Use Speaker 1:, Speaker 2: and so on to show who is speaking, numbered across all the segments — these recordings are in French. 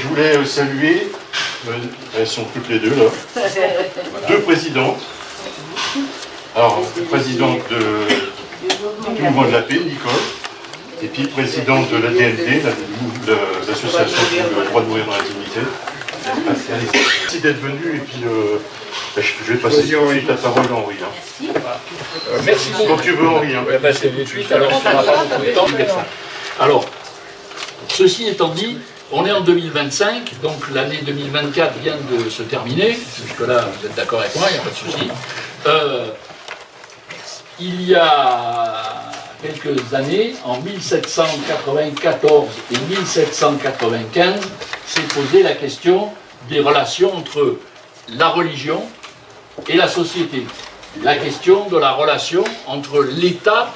Speaker 1: je voulais saluer, elles sont toutes les deux là, deux présidentes. Alors, présidente du Mouvement de la Paix, Nicole, et puis présidente de l'ADND, l'association pour le droit de mourir dans la dignité. Merci d'être venu, et puis je vais passer tout de suite la parole à Henri.
Speaker 2: Merci beaucoup.
Speaker 1: Quand tu veux, Henri.
Speaker 2: C'est tout de suite, alors on n'aura pas beaucoup de temps. Alors, ceci étant dit, on est en 2025, donc l'année 2024 vient de se terminer. Jusque-là, vous êtes d'accord avec moi, il n'y a pas de souci. Il y a quelques années, en 1794 et 1795, s'est posée la question des relations entre la religion et la société. La question de la relation entre l'État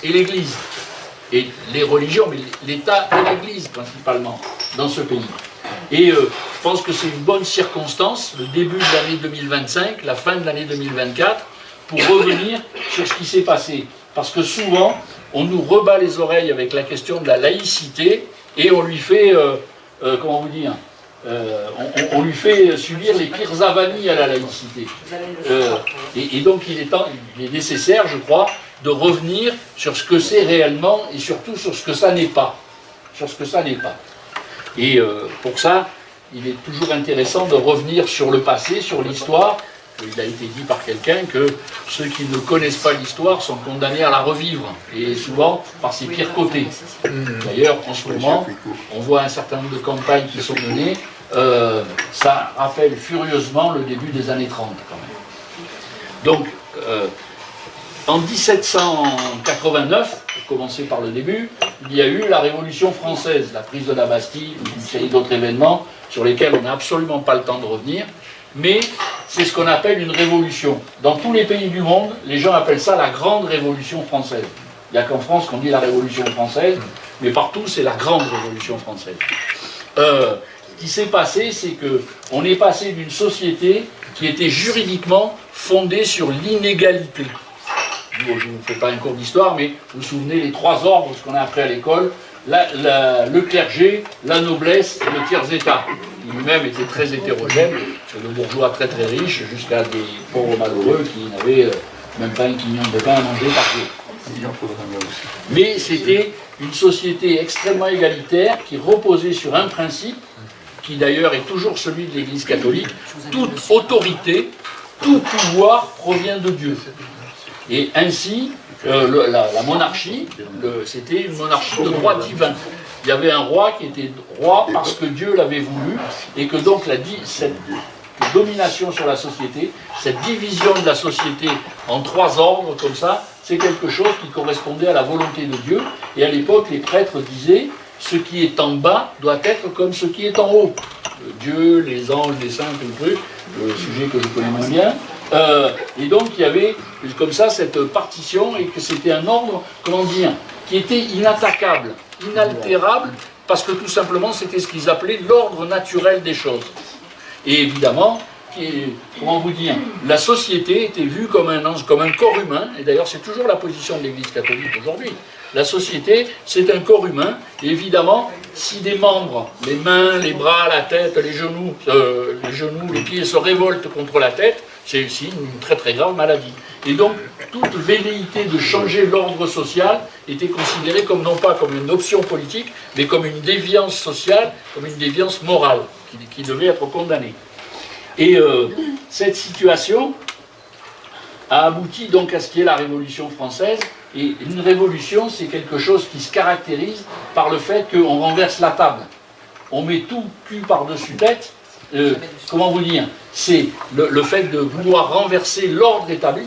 Speaker 2: et l'Église. Et les religions, mais l'État et l'Église principalement, dans ce pays. Et je pense que c'est une bonne circonstance, le début de l'année 2025, la fin de l'année 2024, pour revenir sur ce qui s'est passé. Parce que souvent, on nous rebat les oreilles avec la question de la laïcité et on lui fait, comment vous dire, on lui fait subir les pires avanies à la laïcité. Et donc il est nécessaire, je crois, de revenir sur ce que c'est réellement et surtout sur ce que ça n'est pas. Sur ce que ça n'est pas. Et pour ça, il est toujours intéressant de revenir sur le passé, sur l'histoire. Il a été dit par quelqu'un que ceux qui ne connaissent pas l'histoire sont condamnés à la revivre, et souvent par ses pires côtés. D'ailleurs, en ce moment, on voit un certain nombre de campagnes qui sont menées, ça rappelle furieusement le début des années 30 quand même. Donc, en 1789, pour commencer par le début, il y a eu la Révolution française, la prise de la Bastille, une série d'autres événements sur lesquels on n'a absolument pas le temps de revenir, mais c'est ce qu'on appelle une révolution. Dans tous les pays du monde, les gens appellent ça la grande révolution française. Il n'y a qu'en France qu'on dit la révolution française, mais partout c'est la grande révolution française. Ce qui s'est passé, c'est qu'on est passé d'une société qui était juridiquement fondée sur l'inégalité. Je ne vous fais pas un cours d'histoire, mais vous vous souvenez les trois ordres, ce qu'on a appris à l'école, le clergé, la noblesse et le tiers-état, qui lui-même était très hétérogène, sur le bourgeois très très riche, jusqu'à des pauvres malheureux qui n'avaient même pas un quignon de pain à manger par jour. Mais c'était une société extrêmement égalitaire qui reposait sur un principe, qui d'ailleurs est toujours celui de l'Église catholique: toute autorité, tout pouvoir provient de Dieu. Et ainsi, la monarchie, c'était une monarchie de droit divin. Il y avait un roi qui était roi parce que Dieu l'avait voulu, et que donc cette domination sur la société, cette division de la société en trois ordres comme ça, c'est quelque chose qui correspondait à la volonté de Dieu. Et à l'époque, les prêtres disaient: ce qui est en bas doit être comme ce qui est en haut. Dieu, les anges, les saints, tout le truc, le sujet que je connais moins bien. Et donc il y avait comme ça cette partition, et que c'était un ordre, comment dire, qui était inattaquable, inaltérable, parce que tout simplement c'était ce qu'ils appelaient l'ordre naturel des choses. Et évidemment, comment vous dire, la société était vue comme un corps humain, et d'ailleurs c'est toujours la position de l'Église catholique aujourd'hui. La société, c'est un corps humain, et évidemment, si des membres, les mains, les bras, la tête, les genoux, les pieds se révoltent contre la tête, c'est aussi une très très grave maladie. Et donc, toute velléité de changer l'ordre social était considérée comme, non pas comme une option politique, mais comme une déviance sociale, comme une déviance morale, qui devait être condamnée. Et cette situation a abouti donc à ce qui est la Révolution française. Et une révolution, c'est quelque chose qui se caractérise par le fait qu'on renverse la table. On met tout cul par-dessus tête. Comment vous dire? C'est le fait de vouloir renverser l'ordre établi,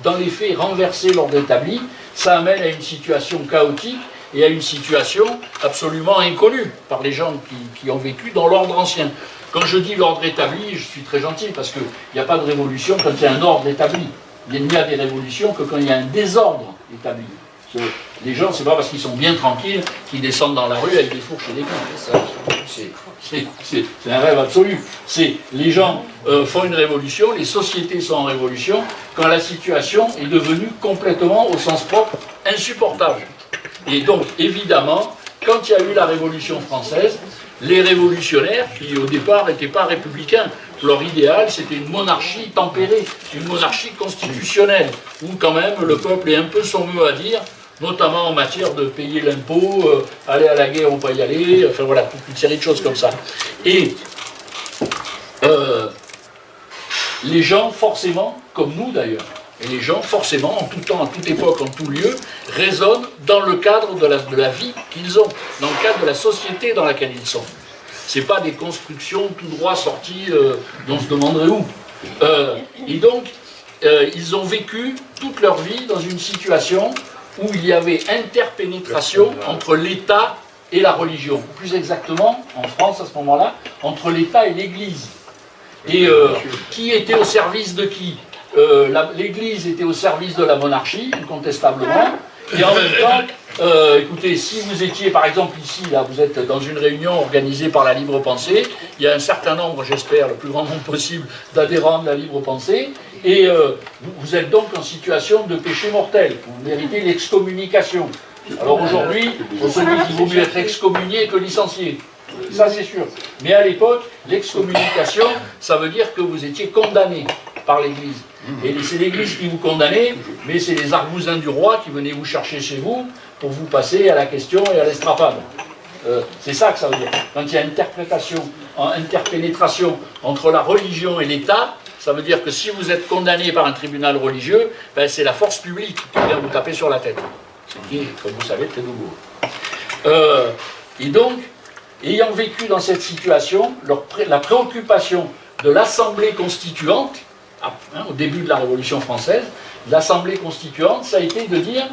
Speaker 2: dans les faits, renverser l'ordre établi, ça amène à une situation chaotique et à une situation absolument inconnue par les gens qui ont vécu dans l'ordre ancien. Quand je dis l'ordre établi, je suis très gentil, parce qu'il n'y a pas de révolution quand il y a un ordre établi. Il n'y a des révolutions que quand il y a un désordre établi. Les gens, c'est pas parce qu'ils sont bien tranquilles qu'ils descendent dans la rue avec des fourches et des coups. C'est un rêve absolu. Les gens font une révolution, les sociétés sont en révolution, quand la situation est devenue complètement, au sens propre, insupportable. Et donc, évidemment, quand il y a eu la Révolution française, les révolutionnaires, qui au départ n'étaient pas républicains, leur idéal c'était une monarchie tempérée, une monarchie constitutionnelle, où quand même le peuple est un peu son mot à dire, notamment en matière de payer l'impôt, aller à la guerre ou pas y aller, enfin voilà, toute une série de choses comme ça. Et les gens, forcément, comme nous d'ailleurs, et les gens, forcément, en tout temps, en toute époque, en tout lieu, raisonnent dans le cadre de la vie qu'ils ont, dans le cadre de la société dans laquelle ils sont. Ce n'est pas des constructions tout droit sorties dont on se demanderait où. Et donc, ils ont vécu toute leur vie dans une situation où il y avait interpénétration entre l'État et la religion. Plus exactement, en France à ce moment-là, entre l'État et l'Église. Et qui était au service de qui? L'Église était au service de la monarchie, incontestablement, et en même temps, écoutez, si vous étiez, par exemple ici, là, vous êtes dans une réunion organisée par la Libre Pensée, il y a un certain nombre, j'espère, le plus grand nombre possible, d'adhérents de la Libre Pensée, et vous êtes donc en situation de péché mortel, vous méritez l'excommunication. Alors aujourd'hui, on se dit qu'il vaut mieux être excommunié que licencié. Ça c'est sûr. Mais à l'époque, l'excommunication, ça veut dire que vous étiez condamné par l'Église. Et c'est l'Église qui vous condamnait, mais c'est les argousins du roi qui venaient vous chercher chez vous pour vous passer à la question et à l'estrapade. C'est ça que ça veut dire. Quand il y a interpénétration entre la religion et l'État, ça veut dire que si vous êtes condamné par un tribunal religieux, ben c'est la force publique qui vient vous taper sur la tête. Ce qui est, comme vous savez, très douloureux. Et donc, ayant vécu dans cette situation, la préoccupation de l'Assemblée constituante, au début de la Révolution française, l'Assemblée constituante, ça a été de dire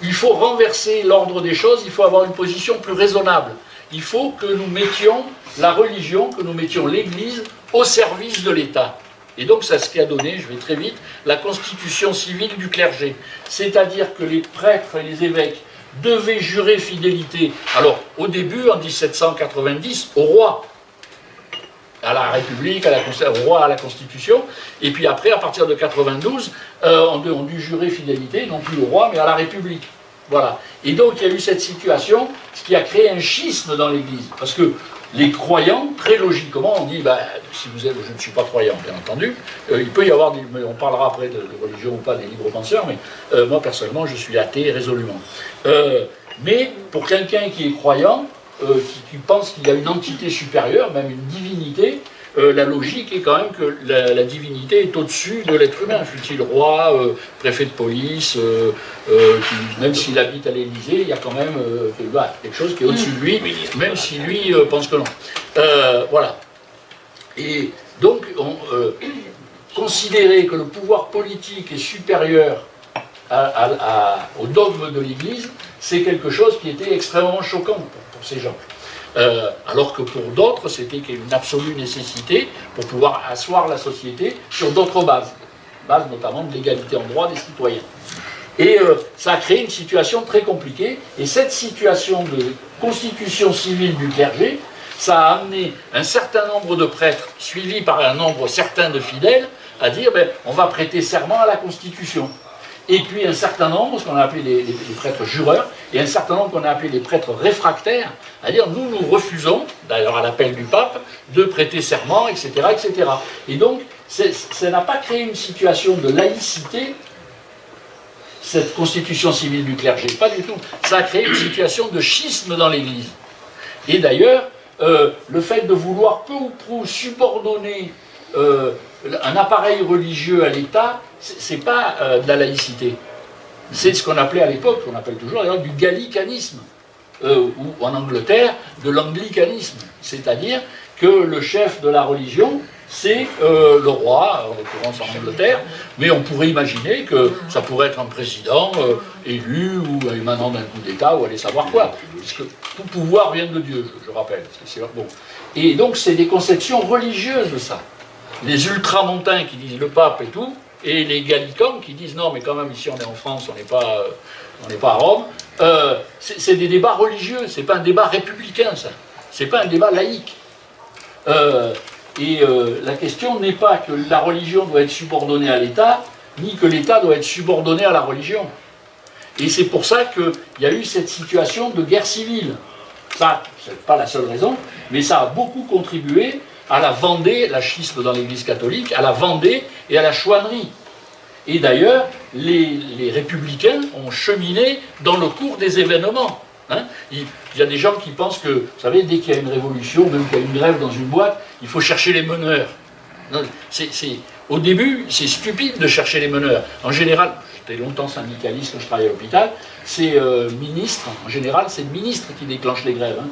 Speaker 2: il faut renverser l'ordre des choses, il faut avoir une position plus raisonnable. Il faut que nous mettions la religion, que nous mettions l'Église au service de l'État. Et donc, c'est ce qui a donné, je vais très vite, la constitution civile du clergé. C'est-à-dire que les prêtres et les évêques devaient jurer fidélité. Alors, au début, en 1790, au roi, à la République, au roi, à la Constitution, et puis après, à partir de 92, on a dû jurer fidélité, non plus au roi, mais à la République. Voilà. Et donc, il y a eu cette situation, ce qui a créé un schisme dans l'Église. Parce que les croyants, très logiquement, on dit, si vous êtes, je ne suis pas croyant, bien entendu, il peut y avoir, on parlera après de religion ou pas, des libres penseurs, mais moi, personnellement, je suis athée résolument. Mais pour quelqu'un qui est croyant, qui pense qu'il y a une entité supérieure, même une divinité, la logique est quand même que la divinité est au-dessus de l'être humain, fût-il roi, préfet de police, même s'il habite à l'Élysée, il y a quand même quelque chose qui est au-dessus de lui, même si lui pense que non. Voilà. Et donc, considérer que le pouvoir politique est supérieur au dogme de l'Église, c'est quelque chose qui était extrêmement choquant pour ces gens. Alors que pour d'autres, c'était une absolue nécessité pour pouvoir asseoir la société sur d'autres bases notamment de l'égalité en droit des citoyens. Et ça a créé une situation très compliquée, et cette situation de constitution civile du clergé, ça a amené un certain nombre de prêtres, suivis par un nombre certain de fidèles, à dire on va prêter serment à la Constitution. Et puis un certain nombre, ce qu'on a appelé les prêtres jureurs, et un certain nombre qu'on a appelé les prêtres réfractaires, à dire nous refusons, d'ailleurs à l'appel du pape, de prêter serment, etc. etc. Et donc, ça n'a pas créé une situation de laïcité, cette constitution civile du clergé, pas du tout. Ça a créé une situation de schisme dans l'Église. Et d'ailleurs, le fait de vouloir peu ou prou subordonner un appareil religieux à l'État, c'est pas de la laïcité. C'est ce qu'on appelait à l'époque, qu'on appelle toujours d'ailleurs, du gallicanisme, ou en Angleterre, de l'anglicanisme. C'est-à-dire que le chef de la religion, c'est le roi, en l'occurrence en Angleterre, mais on pourrait imaginer que ça pourrait être un président élu ou émanant d'un coup d'État, ou aller savoir quoi. Parce que tout pouvoir vient de Dieu, je rappelle. Bon. Et donc c'est des conceptions religieuses de ça. Les ultramontains qui disent le pape et tout, et les gallicans qui disent non mais quand même ici on est en France, on n'est pas à Rome, c'est des débats religieux, c'est pas un débat républicain ça, c'est pas un débat laïque. La question n'est pas que la religion doit être subordonnée à l'État, ni que l'État doit être subordonné à la religion. Et c'est pour ça qu'il y a eu cette situation de guerre civile. Ça, c'est pas la seule raison, mais ça a beaucoup contribué à la Vendée, la schisme dans l'Église catholique, à la Vendée et à la chouannerie. Et d'ailleurs, les républicains ont cheminé dans le cours des événements. Hein. Il y a des gens qui pensent que, vous savez, dès qu'il y a une révolution, même qu'il y a une grève dans une boîte, il faut chercher les meneurs. Au début, c'est stupide de chercher les meneurs. En général, j'étais longtemps syndicaliste quand je travaillais à l'hôpital, c'est ministre, en général, c'est le ministre qui déclenche les grèves. Hein.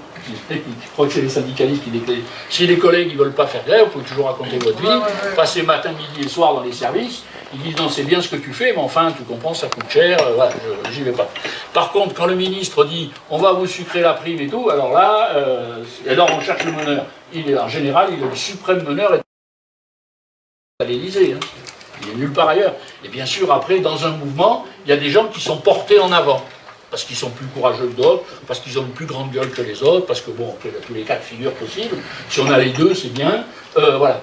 Speaker 2: Je crois que c'est les syndicalistes qui déclenchent. Si les collègues ne veulent pas faire grève, vous pouvez toujours raconter votre vie, passer matin, midi et soir dans les services, ils disent non, c'est bien ce que tu fais, mais enfin, tu comprends, ça coûte cher, voilà, j'y vais pas. Par contre, quand le ministre dit on va vous sucrer la prime et tout, alors là, alors on cherche le meneur. En général, il est le suprême meneur à l'Élysée. Hein. Il est nulle part ailleurs. Et bien sûr, après, dans un mouvement, il y a des gens qui sont portés en avant. Parce qu'ils sont plus courageux que d'autres, parce qu'ils ont une plus grande gueule que les autres, parce que, bon, il y a tous les cas de figure possibles. Si on a les deux, c'est bien. Voilà.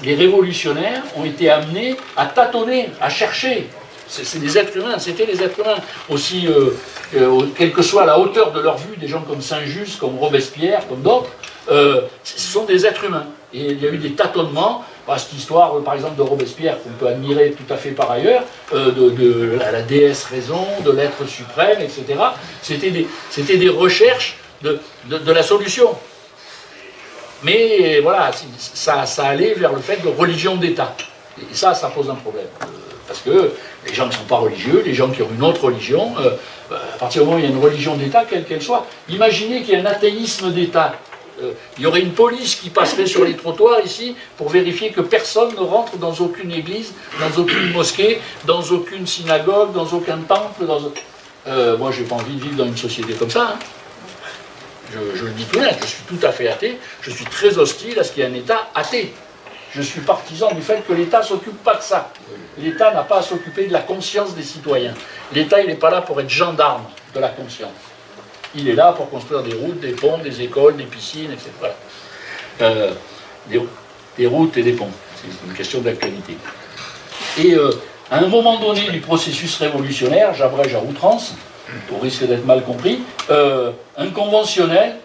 Speaker 2: Les révolutionnaires ont été amenés à tâtonner, à chercher. C'est des êtres humains, c'était des êtres humains. Aussi, quelle que soit la hauteur de leur vue, des gens comme Saint-Just, comme Robespierre, comme d'autres, ce sont des êtres humains. Et il y a eu des tâtonnements. Cette histoire, par exemple, de Robespierre, qu'on peut admirer tout à fait par ailleurs, de la déesse raison, de l'être suprême, etc. C'était des recherches de la solution. Mais voilà, ça allait vers le fait de religion d'État. Et ça pose un problème. Parce que les gens ne sont pas religieux, les gens qui ont une autre religion, à partir du moment où il y a une religion d'État, quelle qu'elle soit, imaginez qu'il y ait un athéisme d'État. Il y aurait une police qui passerait sur les trottoirs ici pour vérifier que personne ne rentre dans aucune église, dans aucune mosquée, dans aucune synagogue, dans aucun temple. Moi, je n'ai pas envie de vivre dans une société comme ça. Hein. Je le dis tout net, je suis tout à fait athée, je suis très hostile à ce qu'il y ait un État athée. Je suis partisan du fait que l'État ne s'occupe pas de ça. L'État n'a pas à s'occuper de la conscience des citoyens. L'État, il n'est pas là pour être gendarme de la conscience. Il est là pour construire des routes, des ponts, des écoles, des piscines, etc. Voilà. Des routes et des ponts. C'est une question d'actualité. Et à un moment donné du processus révolutionnaire, j'abrège à outrance, au risque d'être mal compris, un conventionnel,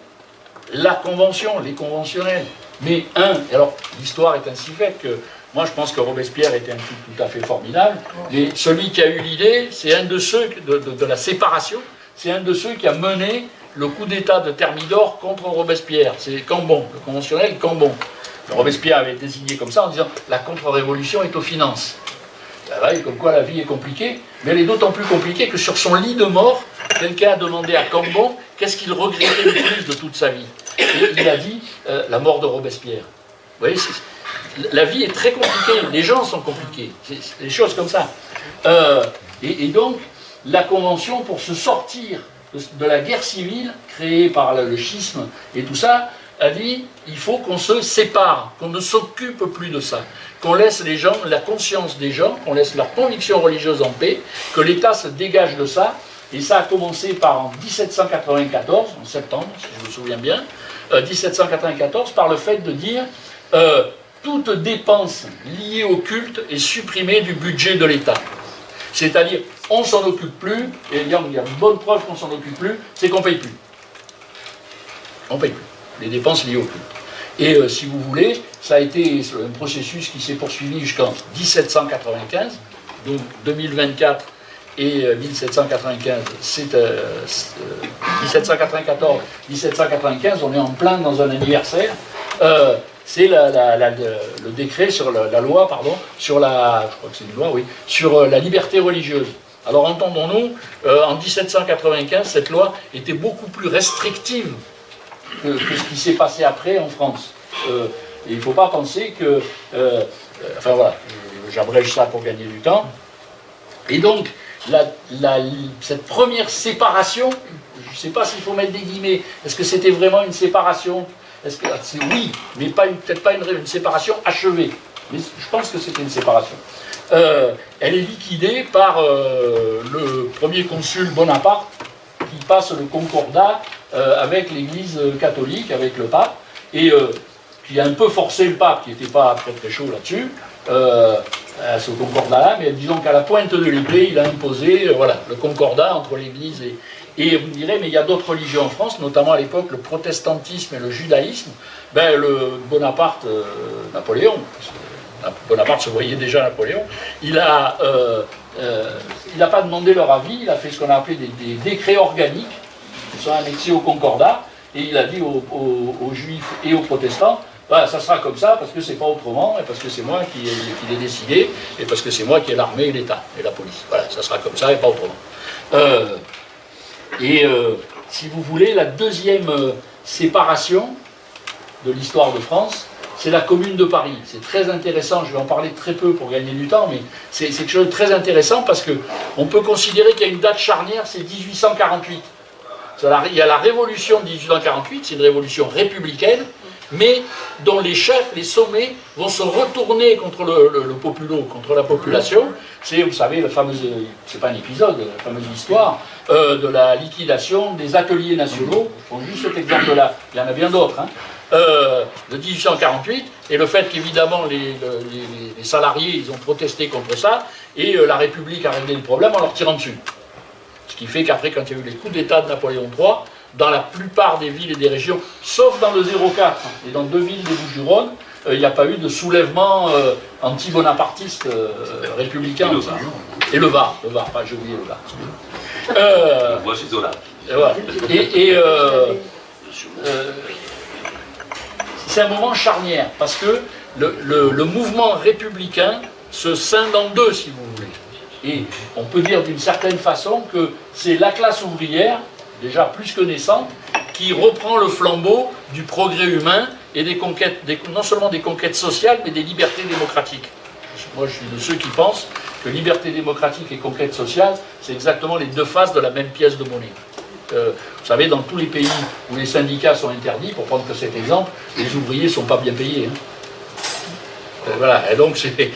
Speaker 2: la convention, les conventionnels, mais alors l'histoire est ainsi faite que moi je pense que Robespierre était un type tout à fait formidable, mais celui qui a eu l'idée, c'est un de ceux de la séparation, c'est un de ceux qui a mené le coup d'État de Thermidor contre Robespierre, c'est Cambon, le conventionnel Cambon. Robespierre avait désigné comme ça en disant la contre-révolution est aux finances. Et comme quoi la vie est compliquée, mais elle est d'autant plus compliquée que sur son lit de mort, quelqu'un a demandé à Cambon qu'est-ce qu'il regrettait le plus de toute sa vie. Et il a dit la mort de Robespierre. Vous voyez, la vie est très compliquée, les gens sont compliqués, c'est des choses comme ça. Et donc, la Convention, pour se sortir de la guerre civile créée par le schisme et tout ça, a dit il faut qu'on se sépare, qu'on ne s'occupe plus de ça, qu'on laisse les gens, la conscience des gens, qu'on laisse leurs convictions religieuses en paix, que l'État se dégage de ça. Et ça a commencé par en 1794, en septembre, si je me souviens bien, 1794, par le fait de dire toute dépense liée au culte est supprimée du budget de l'État. C'est-à-dire, on ne s'en occupe plus, et il y a une bonne preuve qu'on ne s'en occupe plus, c'est qu'on ne paye plus. On ne paye plus les dépenses liées au culte. Et si vous voulez, ça a été un processus qui s'est poursuivi jusqu'en 1795, donc 2024 et 1795, c'est 1794, 1795, on est en plein dans un anniversaire. C'est le décret sur la loi, pardon, sur la, je crois que c'est une loi, oui, sur la liberté religieuse. Alors entendons-nous, en 1795, cette loi était beaucoup plus restrictive que ce qui s'est passé après en France. Et il ne faut pas penser que... enfin voilà, j'abrège ça pour gagner du temps. Et donc, cette première séparation, je ne sais pas s'il faut mettre des guillemets, est-ce que c'était vraiment une séparation? Oui, mais peut-être pas une séparation achevée. Mais je pense que c'était une séparation. Elle est liquidée par le premier consul Bonaparte, qui passe le concordat avec l'Église catholique, avec le pape, et qui a un peu forcé le pape, qui n'était pas très très chaud là-dessus, à ce concordat-là, mais disons qu'à la pointe de l'épée, il a imposé voilà, le concordat entre l'Église et vous me direz, mais il y a d'autres religions en France, notamment à l'époque le protestantisme et le judaïsme. Ben, le Bonaparte, Napoléon, parce que Bonaparte se voyait déjà Napoléon, il n'a pas demandé leur avis, il a fait ce qu'on a appelé des décrets organiques, qui sont annexés au concordat, et il a dit aux juifs et aux protestants, bah, ça sera comme ça parce que c'est pas autrement, et parce que c'est moi qui l'ai décidé, et parce que c'est moi qui ai l'armée et l'État, et la police. Voilà, ça sera comme ça et pas autrement. Si vous voulez, la deuxième séparation de l'histoire de France, c'est la Commune de Paris. C'est très intéressant, je vais en parler très peu pour gagner du temps, mais c'est quelque chose de très intéressant parce qu'on peut considérer qu'il y a une date charnière, c'est 1848. Il y a la révolution de 1848, c'est une révolution républicaine, mais dont les chefs, les sommets, vont se retourner contre le populo, contre la population. C'est, vous savez, la fameuse, c'est pas un épisode, la fameuse histoire de la liquidation des ateliers nationaux. Je prends juste cet exemple-là, il y en a bien d'autres, de 1848, et le fait qu'évidemment les salariés, ils ont protesté contre ça, et la République a réglé le problème en leur tirant dessus. Ce qui fait qu'après, quand il y a eu les coups d'État de Napoléon III, dans la plupart des villes et des régions, sauf dans le 04 et dans 2 villes des Bouches-du-Rhône, il n'y a pas eu de soulèvement anti-bonapartiste républicain. Et le Var, pas j'ai oublié le Var.
Speaker 3: On voit chez Zola.
Speaker 2: C'est un moment charnière, parce que le mouvement républicain se scinde en deux, si vous voulez. Et on peut dire d'une certaine façon que c'est la classe ouvrière, déjà plus que naissante, qui reprend le flambeau du progrès humain et des conquêtes, non seulement des conquêtes sociales, mais des libertés démocratiques. Moi, je suis de ceux qui pensent que liberté démocratique et conquête sociale, c'est exactement les deux faces de la même pièce de monnaie. Vous savez, dans tous les pays où les syndicats sont interdits, pour prendre que cet exemple, les ouvriers ne sont pas bien payés. Voilà, et donc c'est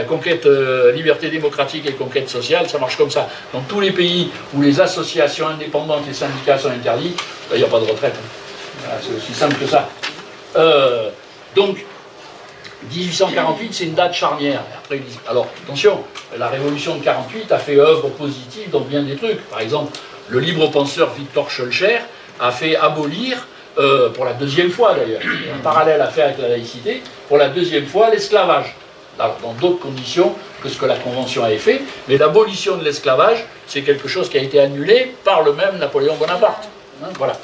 Speaker 2: conquête, liberté démocratique et conquête sociale, ça marche comme ça. Dans tous les pays où les associations indépendantes, les syndicats sont interdits, il n'y a pas de retraite. Voilà, c'est aussi simple que ça. Donc, 1848, c'est une date charnière. Après, alors, attention, la révolution de 48 a fait œuvre positive dans bien des trucs. Par exemple, le libre penseur Victor Schœlcher a fait abolir, pour la deuxième fois d'ailleurs, un parallèle à faire avec la laïcité, pour la deuxième fois l'esclavage. Alors dans d'autres conditions que ce que la Convention avait fait, mais l'abolition de l'esclavage, c'est quelque chose qui a été annulé par le même Napoléon Bonaparte. Hein, voilà.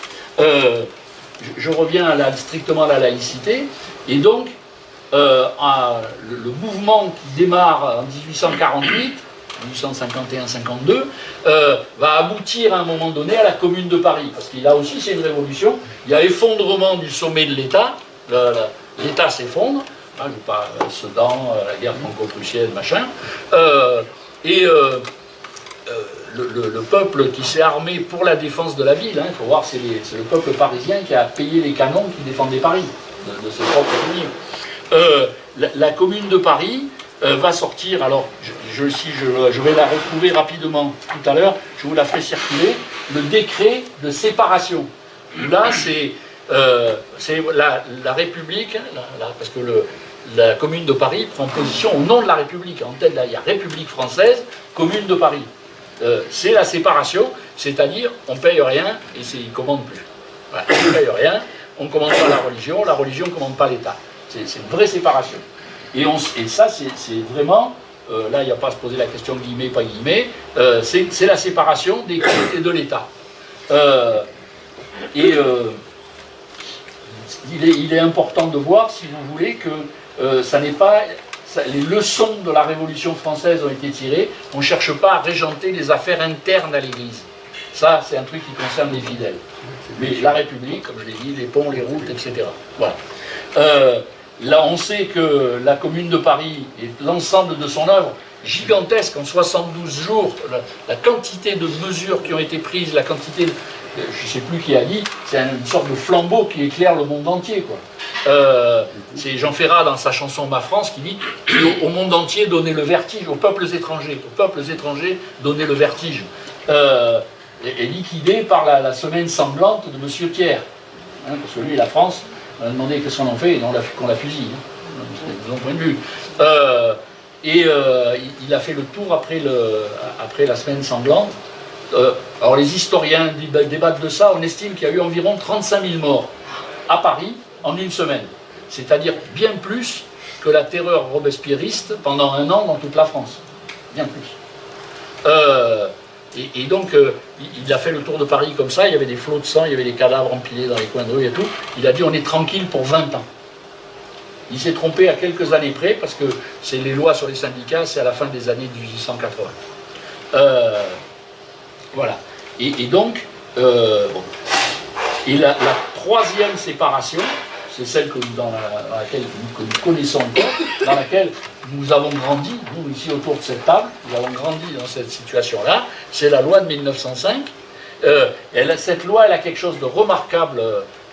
Speaker 2: Je reviens strictement à la laïcité, et donc le mouvement qui démarre en 1848, 1851-52, va aboutir à un moment donné à la Commune de Paris, parce qu'il a aussi, c'est une révolution, il y a effondrement du sommet de l'État, l'État s'effondre, hein, je parle Sedan, la guerre franco-prussienne, machin, le peuple qui s'est armé pour la défense de la ville, il faut voir, c'est le peuple parisien qui a payé les canons qui défendaient Paris, de ses propres ennemis. La Commune de Paris va sortir, alors je vais la retrouver rapidement tout à l'heure, je vous la ferai circuler, le décret de séparation. Là, c'est la République, parce que la Commune de Paris prend position au nom de la République. En tête, là, il y a République française, Commune de Paris. C'est la séparation, c'est-à-dire on ne paye rien et ils ne commandent plus. Voilà, on ne paye rien, on ne commande pas la religion ne commande pas l'État. C'est une vraie séparation. Et ça, c'est vraiment, là, il n'y a pas à se poser la question guillemets, pas guillemets, c'est la séparation des cultes et de l'État. Il est important de voir, si vous voulez, que ça n'est pas... les leçons de la Révolution française ont été tirées, on ne cherche pas à régenter les affaires internes à l'Église. Ça, c'est un truc qui concerne les fidèles. Mais la République, comme je l'ai dit, les ponts, les routes, etc. Voilà. Là, on sait que la Commune de Paris et l'ensemble de son œuvre, gigantesque, en 72 jours, la quantité de mesures qui ont été prises, la quantité, je ne sais plus qui a dit, c'est une sorte de flambeau qui éclaire le monde entier, quoi. C'est Jean Ferrat dans sa chanson Ma France qui dit au monde entier donner le vertige, aux peuples étrangers donner le vertige, et liquidé par la semaine sanglante de M. Thiers, hein, parce que lui, la France, on a demandé qu'est-ce qu'on en fait, et qu'on la fusille, hein, de mon point de vue. et il a fait le tour après la semaine sanglante. Alors les historiens débattent de ça, on estime qu'il y a eu environ 35 000 morts à Paris en une semaine. C'est-à-dire bien plus que la terreur robespierriste pendant un an dans toute la France. Bien plus. Et donc, il a fait le tour de Paris comme ça, il y avait des flots de sang, il y avait des cadavres empilés dans les coins de rue et tout. Il a dit on est tranquille pour 20 ans. Il s'est trompé à quelques années près, parce que c'est les lois sur les syndicats, c'est à la fin des années 1880. Voilà. Et donc, et la troisième séparation, c'est celle dans laquelle nous connaissons encore, dans laquelle nous avons grandi, nous ici autour de cette table, nous avons grandi dans cette situation-là, c'est la loi de 1905. Cette loi, elle a quelque chose de remarquable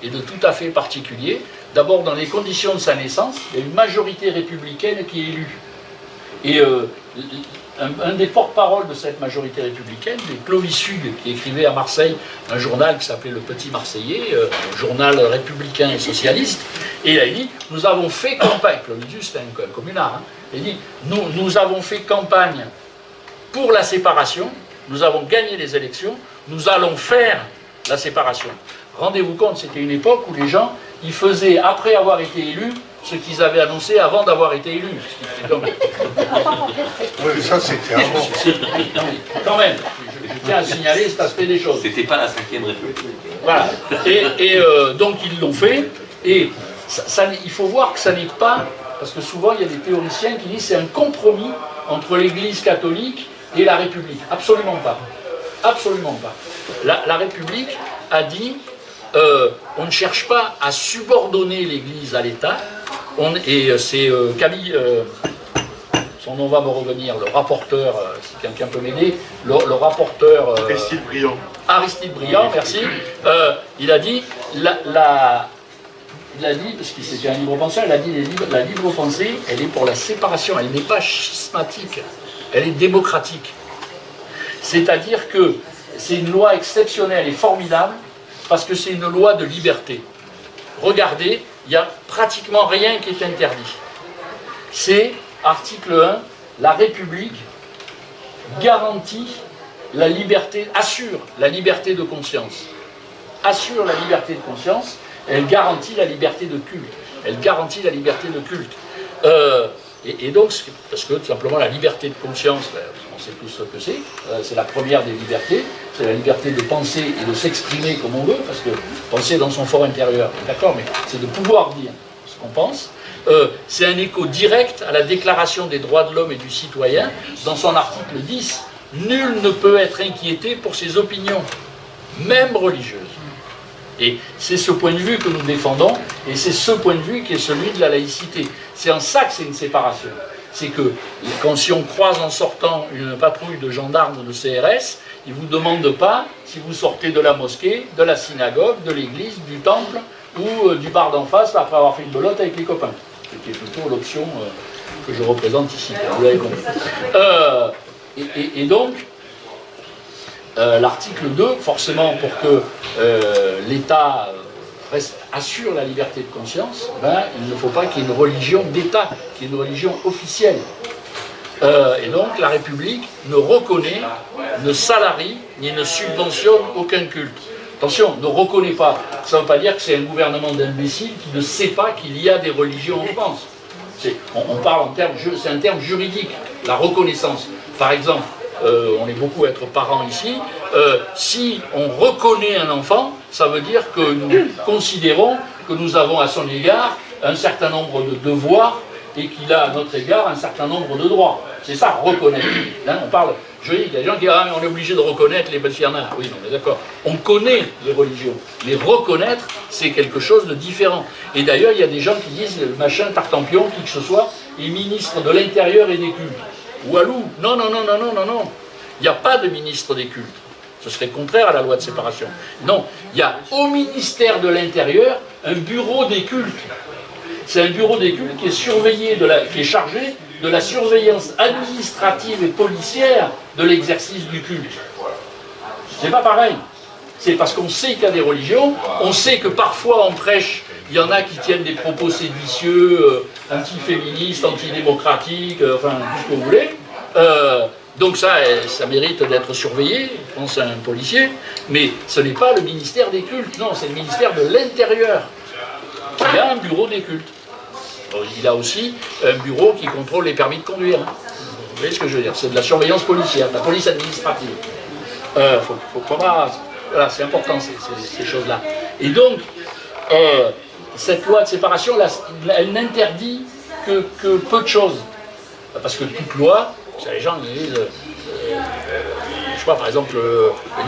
Speaker 2: et de tout à fait particulier. D'abord, dans les conditions de sa naissance, il y a une majorité républicaine qui est élue. Et un des porte-parole de cette majorité républicaine, c'est Clovis Hugues, qui écrivait à Marseille un journal qui s'appelait Le Petit Marseillais, journal républicain et socialiste, et il a dit « Nous avons fait campagne », Clovis Hugues c'était un communard, hein, il dit « Nous avons fait campagne pour la séparation, nous avons gagné les élections, nous allons faire la séparation ». Rendez-vous compte, c'était une époque où les gens, ils faisaient, après avoir été élus, ce qu'ils avaient annoncé avant d'avoir été élus.
Speaker 4: Oui, ça c'était avant.
Speaker 2: Quand même, je tiens à signaler cet aspect des choses.
Speaker 3: C'était pas la 5e République.
Speaker 2: Voilà. Et donc ils l'ont fait, et il faut voir que ça n'est pas, parce que souvent il y a des théoriciens qui disent que c'est un compromis entre l'Église catholique et la République. Absolument pas. Absolument pas. La République a dit on ne cherche pas à subordonner l'Église à l'État, et c'est Camille, son nom va me revenir, le rapporteur, si quelqu'un peut m'aider, le rapporteur...
Speaker 1: Aristide Briand.
Speaker 2: Aristide Briand, merci. Il a dit, il a dit, parce que c'était un libre penseur, il a dit la libre pensée, elle est pour la séparation, elle n'est pas schismatique, elle est démocratique. C'est-à-dire que c'est une loi exceptionnelle et formidable, parce que c'est une loi de liberté. Regardez, il n'y a pratiquement rien qui est interdit. C'est, article 1, la République garantit la liberté, assure la liberté de conscience. Assure la liberté de conscience, elle garantit la liberté de culte. Elle garantit la liberté de culte. Et donc, parce que tout simplement la liberté de conscience, on sait tous ce que c'est la première des libertés, c'est la liberté de penser et de s'exprimer comme on veut, parce que penser dans son fort intérieur, d'accord, mais c'est de pouvoir dire ce qu'on pense. C'est un écho direct à la Déclaration des droits de l'homme et du citoyen, dans son article 10. Nul ne peut être inquiété pour ses opinions, même religieuses. Et c'est ce point de vue que nous défendons, et c'est ce point de vue qui est celui de la laïcité. C'est en ça que c'est une séparation. C'est que, si on croise en sortant une patrouille de gendarmes ou de CRS, ils ne vous demandent pas si vous sortez de la mosquée, de la synagogue, de l'église, du temple, ou du bar d'en face, après avoir fait une belote avec les copains. Ce qui est plutôt l'option que je représente ici, vous l'avez compris. Et donc, l'article 2, forcément pour que l'État assure la liberté de conscience, il ne faut pas qu'il y ait une religion d'État, qu'il y ait une religion officielle. Et donc la République ne reconnaît, ne salarie, ni ne subventionne aucun culte. Attention, ne reconnaît pas, ça ne veut pas dire que c'est un gouvernement d'imbéciles qui ne sait pas qu'il y a des religions en France. On parle en termes, c'est un terme juridique, la reconnaissance. Par exemple, on est beaucoup à être parents ici, si on reconnaît un enfant, ça veut dire que nous considérons que nous avons à son égard un certain nombre de devoirs et qu'il a à notre égard un certain nombre de droits. C'est ça, reconnaître. Hein, on parle, je dis, il y a des gens qui disent « Ah, mais on est obligé de reconnaître les Belfiana ». Oui, non, mais d'accord. On connaît les religions, mais reconnaître, c'est quelque chose de différent. Et d'ailleurs, il y a des gens qui disent « Machin, Tartampion, qui que ce soit, est ministre de l'Intérieur et des cultes ». Walou, non, non, non, non, non, non, non. Il n'y a pas de ministre des cultes. Ce serait contraire à la loi de séparation. Non, il y a au ministère de l'Intérieur un bureau des cultes. C'est un bureau des cultes qui est surveillé, qui est chargé de la surveillance administrative et policière de l'exercice du culte. C'est pas pareil. C'est parce qu'on sait qu'il y a des religions, on sait que parfois on prêche il y en a qui tiennent des propos séditieux, anti-féministes, antidémocratiques, enfin, tout ce que vous voulez. Donc ça mérite d'être surveillé, je pense à un policier, mais ce n'est pas le ministère des cultes, non, c'est le ministère de l'Intérieur qui a un bureau des cultes. Il a aussi un bureau qui contrôle les permis de conduire. Vous voyez ce que je veux dire? C'est de la surveillance policière, de la police administrative. Voilà, c'est important ces choses-là. Et donc, cette loi de séparation, elle n'interdit que peu de choses. Parce que toute loi, les gens disent, je sais pas, par exemple,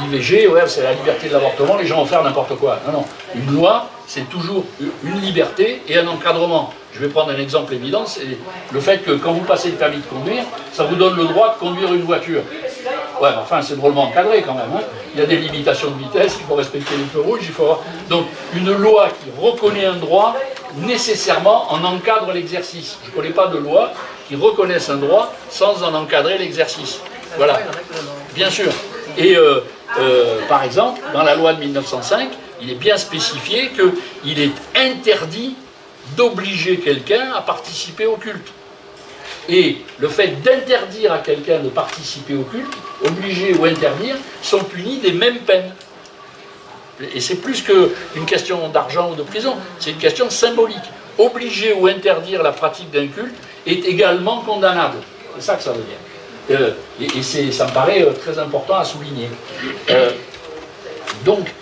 Speaker 2: l'IVG, ouais, c'est la liberté de l'avortement, les gens vont faire n'importe quoi. Non, non. Une loi, c'est toujours une liberté et un encadrement. Je vais prendre un exemple évident, c'est le fait que quand vous passez le permis de conduire, ça vous donne le droit de conduire une voiture. Ouais, enfin, c'est drôlement encadré quand même. Hein. Il y a des limitations de vitesse, il faut respecter les feux rouges, il faut avoir... Donc, une loi qui reconnaît un droit, nécessairement en encadre l'exercice. Je ne connais pas de loi qui reconnaisse un droit sans en encadrer l'exercice. Voilà, bien sûr. Et par exemple, dans la loi de 1905, il est bien spécifié qu'il est interdit d'obliger quelqu'un à participer au culte. Et le fait d'interdire à quelqu'un de participer au culte, obliger ou interdire, sont punis des mêmes peines. Et c'est plus qu'une question d'argent ou de prison, c'est une question symbolique. Obliger ou interdire la pratique d'un culte est également condamnable. C'est ça que ça veut dire. Et ça me paraît très important à souligner. Donc,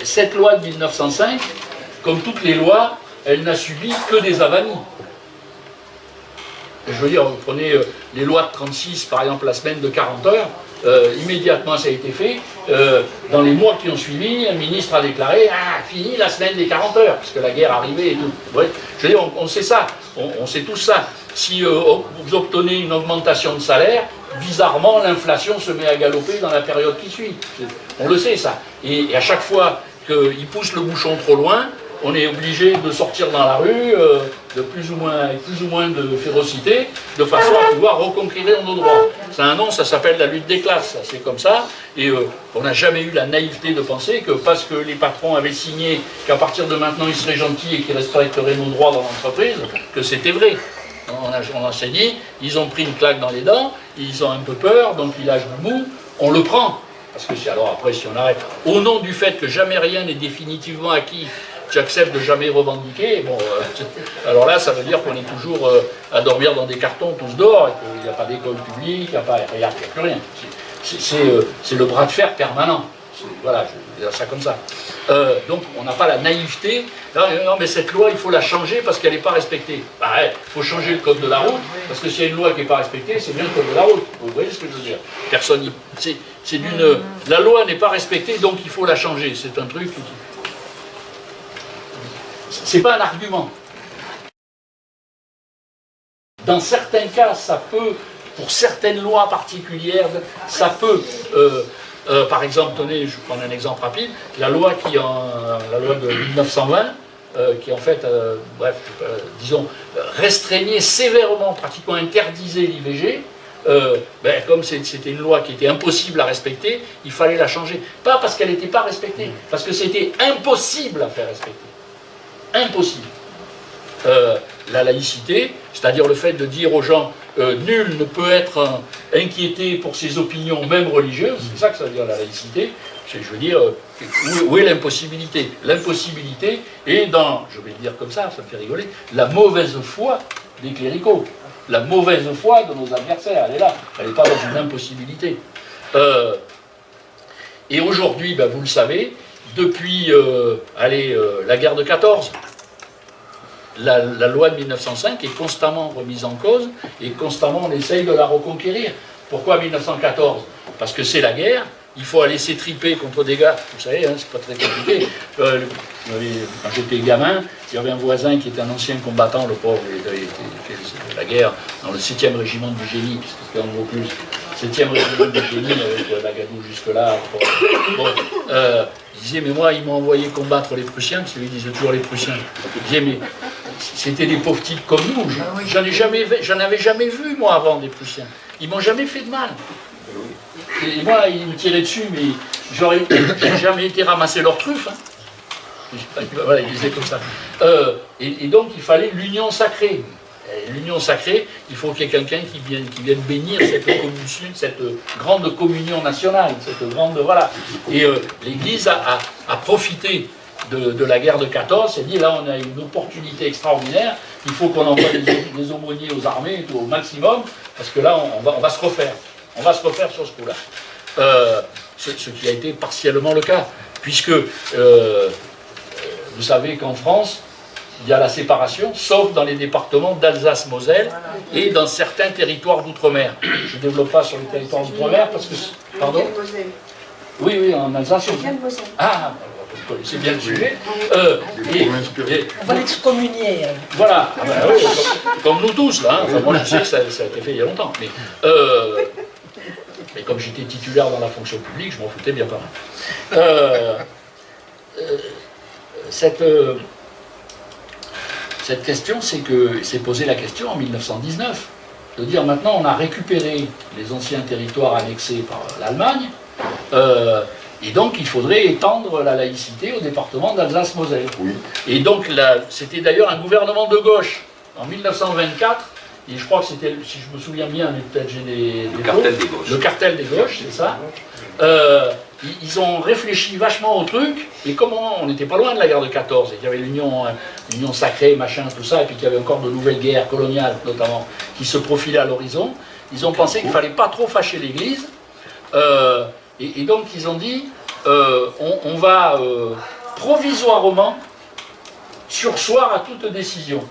Speaker 2: cette loi de 1905, comme toutes les lois, elle n'a subi que des avanies. Je veux dire, vous prenez les lois de 36, par exemple, la semaine de 40 heures, immédiatement ça a été fait. Dans les mois qui ont suivi, un ministre a déclaré « Ah, fini la semaine des 40 heures », puisque la guerre arrivait et tout. Ouais. Je veux dire, on sait ça, on sait tous ça. Si vous obtenez une augmentation de salaire, bizarrement, l'inflation se met à galoper dans la période qui suit. On le sait, ça. Et à chaque fois qu'il pousse le bouchon trop loin, on est obligé de sortir dans la rue de plus ou moins de férocité, de façon à pouvoir reconquérir nos droits. C'est un nom, ça s'appelle la lutte des classes, c'est comme ça, et on n'a jamais eu la naïveté de penser que parce que les patrons avaient signé qu'à partir de maintenant ils seraient gentils et qu'ils respecteraient nos droits dans l'entreprise, que c'était vrai. On s'est dit, ils ont pris une claque dans les dents, ils ont un peu peur, donc ils lâchent du mou, on le prend. Parce que alors après, si on arrête, au nom du fait que jamais rien n'est définitivement acquis, j'accepte de jamais revendiquer, bon, alors là, ça veut dire qu'on est toujours à dormir dans des cartons tous dehors, et qu'il n'y a pas d'école publique, il n'y a plus rien. C'est le bras de fer permanent. Voilà, je vais dire ça comme ça. Donc, on n'a pas la naïveté. Non, mais cette loi, il faut la changer parce qu'elle n'est pas respectée. Bah, il faut changer le code de la route, parce que s'il y a une loi qui n'est pas respectée, c'est bien le code de la route. Vous voyez ce que je veux dire? Personne. La loi n'est pas respectée, donc il faut la changer. C'est un truc. C'est pas un argument. Dans certains cas, ça peut, pour certaines lois particulières, ça peut, par exemple, tenez, je prends un exemple rapide, la loi de 1920, qui en fait, disons, restreignait sévèrement, pratiquement interdisait l'IVG, comme c'était une loi qui était impossible à respecter, il fallait la changer. Pas parce qu'elle n'était pas respectée, parce que c'était impossible à faire respecter. Impossible. La laïcité, c'est-à-dire le fait de dire aux gens nul ne peut être inquiété pour ses opinions, même religieuses, c'est ça que ça veut dire la laïcité. Je veux dire, où est l'impossibilité? L'impossibilité est dans, je vais le dire comme ça me fait rigoler, la mauvaise foi des cléricaux. La mauvaise foi de nos adversaires, elle est là, elle n'est pas dans une impossibilité. Et aujourd'hui, vous le savez, depuis la guerre de 14, la loi de 1905 est constamment remise en cause et constamment on essaye de la reconquérir. Pourquoi 1914? Parce que c'est la guerre, il faut aller s'étriper contre des gars, vous savez, c'est pas très compliqué. Quand j'étais gamin, il y avait un voisin qui était un ancien combattant, le pauvre, il avait fait la guerre dans le 7e régiment du génie, puisque c'était en gros plus 7e régiment du génie avec la Gadoue jusque-là. Bon, il disait, mais moi, ils m'ont envoyé combattre les Prussiens, parce qu'il disait toujours les Prussiens. Il disait, mais c'était des pauvres types comme nous, j'en avais jamais vu, moi, avant, des Prussiens. Ils m'ont jamais fait de mal. Et moi, ils me tiraient dessus, mais j'ai jamais été ramasser leurs truffes. Hein. Voilà, il disait comme ça. Et donc, il fallait l'union sacrée. L'union sacrée, il faut qu'il y ait quelqu'un qui vienne bénir cette grande communion nationale, cette grande, voilà. Et l'Église a profité de la guerre de 14, et dit là on a une opportunité extraordinaire, il faut qu'on envoie des aumôniers aux armées au maximum, parce que là on va se refaire. On va se refaire sur ce coup-là. Ce qui a été partiellement le cas, puisque vous savez qu'en France, il y a la séparation, sauf dans les départements d'Alsace-Moselle et dans certains territoires d'outre-mer. Je ne développe pas sur les territoires d'outre-mer parce que... Pardon ? Oui, en Alsace. Ah, vous connaissez bien le sujet.
Speaker 4: On va l'excommunier.
Speaker 2: Voilà, ah ben, oui, comme nous tous, là. Enfin, moi, je sais que ça a été fait il y a longtemps. Mais comme j'étais titulaire dans la fonction publique, je m'en foutais bien pas mal. Cette question, c'est posé la question en 1919, de dire maintenant on a récupéré les anciens territoires annexés par l'Allemagne, et donc il faudrait étendre la laïcité au département d'Alsace-Moselle. Oui. Et donc c'était d'ailleurs un gouvernement de gauche en 1924, et je crois que c'était, si je me souviens bien, mais peut-être j'ai
Speaker 3: le cartel des gauches.
Speaker 2: Le cartel des gauches, c'est ça. Ils ont réfléchi vachement au truc, et comment on n'était pas loin de la guerre de 14, et qu'il y avait l'union sacrée, machin, tout ça, et puis qu'il y avait encore de nouvelles guerres coloniales, notamment, qui se profilaient à l'horizon. Ils ont pensé qu'il ne fallait pas trop fâcher l'Église, et donc ils ont dit, on va provisoirement surseoir à toute décision.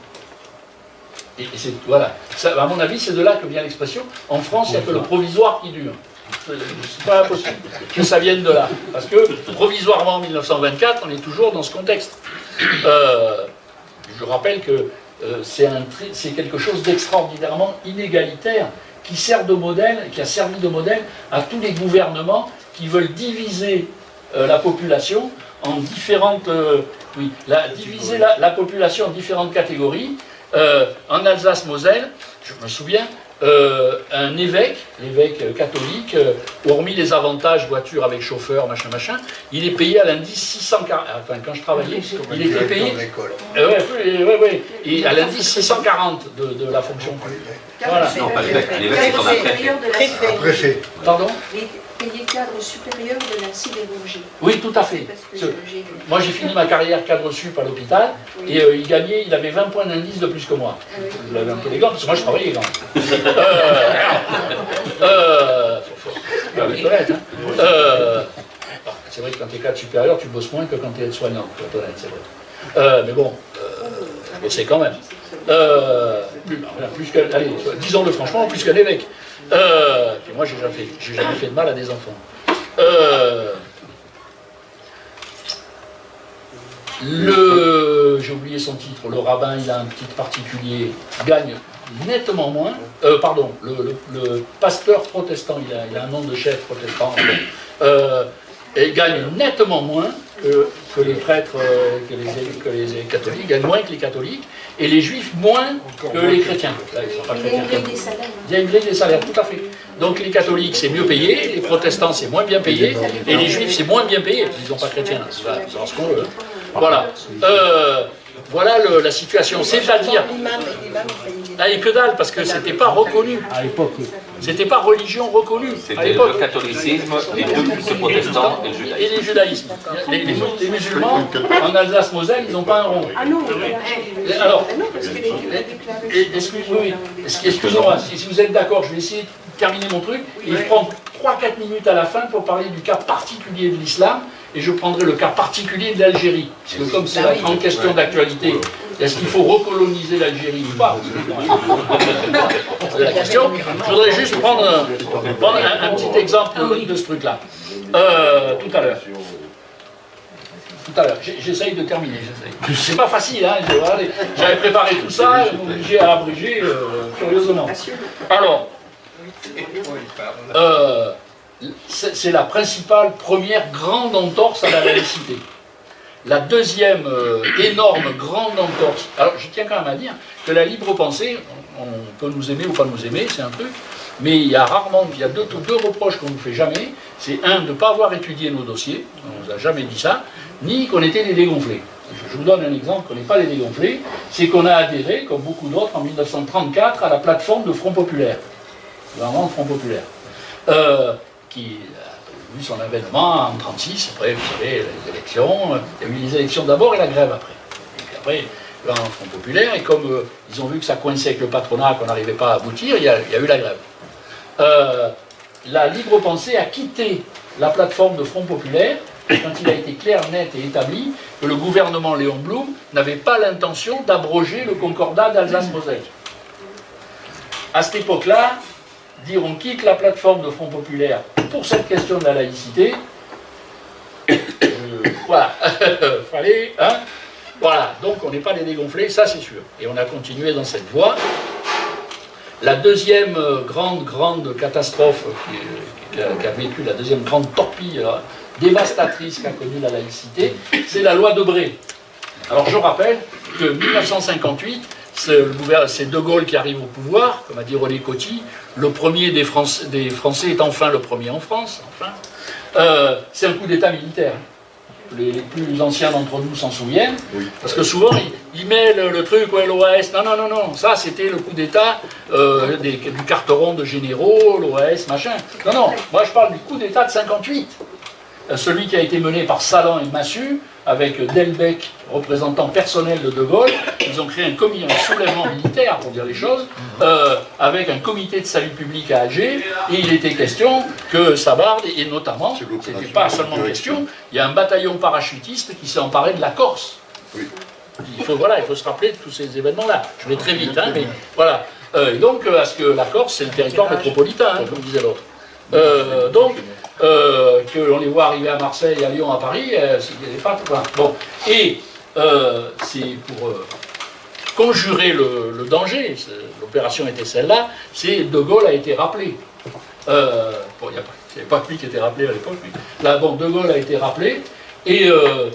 Speaker 2: Et voilà. Ça, à mon avis, c'est de là que vient l'expression. En France, il n'y a que le provisoire qui dure. C'est pas impossible que ça vienne de là. Parce que provisoirement en 1924, on est toujours dans ce contexte. Je rappelle que c'est quelque chose d'extraordinairement inégalitaire qui sert de modèle, qui a servi de modèle à tous les gouvernements qui veulent diviser la population en différentes... diviser la population en différentes catégories. En Alsace-Moselle, je me souviens, un évêque, l'évêque catholique, hormis les avantages voiture avec chauffeur, machin, il est payé à l'indice 640. Enfin, quand je travaillais, il était payé. Oui. Et à l'indice 640 de la fonction publique. Voilà.
Speaker 3: Non, pas l'évêque, c'est qu'on a
Speaker 5: préfet.
Speaker 2: Pardon ?
Speaker 6: Payé cadre supérieur de la sidérurgie.
Speaker 2: Oui, tout à fait. Moi, j'ai fini ma carrière cadre sup à l'hôpital, et il avait 20 points d'indice de plus que moi. Je l'avais un peu les gants, parce que moi, je travaillais quand même. C'est vrai que quand tu es cadre supérieur, tu bosses moins que quand tu es aide-soignant, pour être honnête, c'est vrai. Mais bon, je bossais quand même. Allez, disons-le franchement, plus qu'un évêque. Puis moi, j'ai jamais fait de mal à des enfants. J'ai oublié son titre, le rabbin, il a un titre particulier, gagne nettement moins. Le pasteur protestant, il a un nom de chef protestant, et gagne nettement moins que les prêtres, que les catholiques, gagnent moins que les catholiques, et les juifs moins que les chrétiens. Là, ils sont pas chrétiens. Il y a une grille des salaires, tout à fait. Donc les catholiques, c'est mieux payé, les protestants, c'est moins bien payé, et les juifs, c'est moins bien payé, ils ne sont pas chrétiens. C'est ce qu'on veut. Voilà. Voilà la situation. C'est-à-dire... Et que dalle, parce que c'était pas reconnu à l'époque. C'était pas religion reconnue.
Speaker 3: C'était le catholicisme, les deux cultes protestants et le judaïsme.
Speaker 2: Les musulmans, en Alsace-Moselle, ils n'ont pas un rond.
Speaker 6: Ah non,
Speaker 2: alors,
Speaker 6: parce que
Speaker 2: excusez-moi, si vous êtes d'accord, je vais essayer de terminer mon truc, et je prends 3-4 minutes à la fin pour parler du cas particulier de l'islam, et je prendrai le cas particulier d'Algérie. Parce que comme c'est la grande question d'actualité, est-ce qu'il faut recoloniser l'Algérie ou pas? C'est la question. Je voudrais juste prendre un petit exemple de ce truc-là. Tout à l'heure. J'essaye de terminer. C'est pas facile, hein. J'avais préparé tout ça, je m'obligeais à abréger curieusement. Alors, c'est la principale, première grande entorse à la laïcité. La deuxième énorme grande entorse. Alors, je tiens quand même à dire que la libre pensée, on peut nous aimer ou pas nous aimer, c'est un truc, mais il y a deux reproches qu'on ne nous fait jamais. C'est un, de ne pas avoir étudié nos dossiers, on ne nous a jamais dit ça, ni qu'on était des dégonflés. Je vous donne un exemple qu'on n'est pas des dégonflés, c'est qu'on a adhéré, comme beaucoup d'autres, en 1934, à la plateforme de Front Populaire. Vraiment, Front Populaire. Qui a eu son avènement en 1936, après, vous savez, les élections, il y a eu les élections d'abord et la grève après. Et puis après, un Front Populaire, et comme ils ont vu que ça coinçait avec le patronat, qu'on n'arrivait pas à aboutir, il y a eu la grève. La libre pensée a quitté la plateforme de Front Populaire quand il a été clair, net et établi que le gouvernement Léon Blum n'avait pas l'intention d'abroger le concordat d'Alsace-Moselle. À cette époque-là, dire on quitte la plateforme de Front Populaire pour cette question de la laïcité, voilà, fallait, hein, voilà, donc on n'est pas des dégonflés, ça c'est sûr. Et on a continué dans cette voie. La deuxième grande catastrophe qu'a vécu, la deuxième grande torpille dévastatrice qu'a connue la laïcité, c'est la loi Debré. Alors je rappelle que 1958, c'est De Gaulle qui arrive au pouvoir, comme a dit René Coty, le premier des Français est enfin le premier en France, enfin. C'est un coup d'État militaire. Les plus anciens d'entre nous s'en souviennent, oui. Parce que souvent ils mêlent le truc, ouais, l'OAS, non, ça c'était le coup d'État du carteron de généraux, l'OAS, machin. Non, moi je parle du coup d'État de 58. Celui qui a été mené par Salan et Massu, avec Delbecq, représentant personnel de De Gaulle. Ils ont créé un soulèvement militaire, pour dire les choses, avec un comité de salut public à Alger, et il était question que Sabarde, et notamment, c'était pas seulement question, il y a un bataillon parachutiste qui s'est emparé de la Corse. Oui. Il faut se rappeler de tous ces événements-là. Je vais très vite, hein, mais voilà. Et donc, à ce que la Corse, c'est le territoire métropolitain, hein, comme disait l'autre. Qu'on les voit arriver à Marseille, à Lyon, à Paris, c'est pas tout. Bon, et c'est pour conjurer le danger, l'opération était celle-là, c'est De Gaulle a été rappelé. Bon, c'est pas lui qui était rappelé à l'époque, mais là, bon, De Gaulle a été rappelé, et je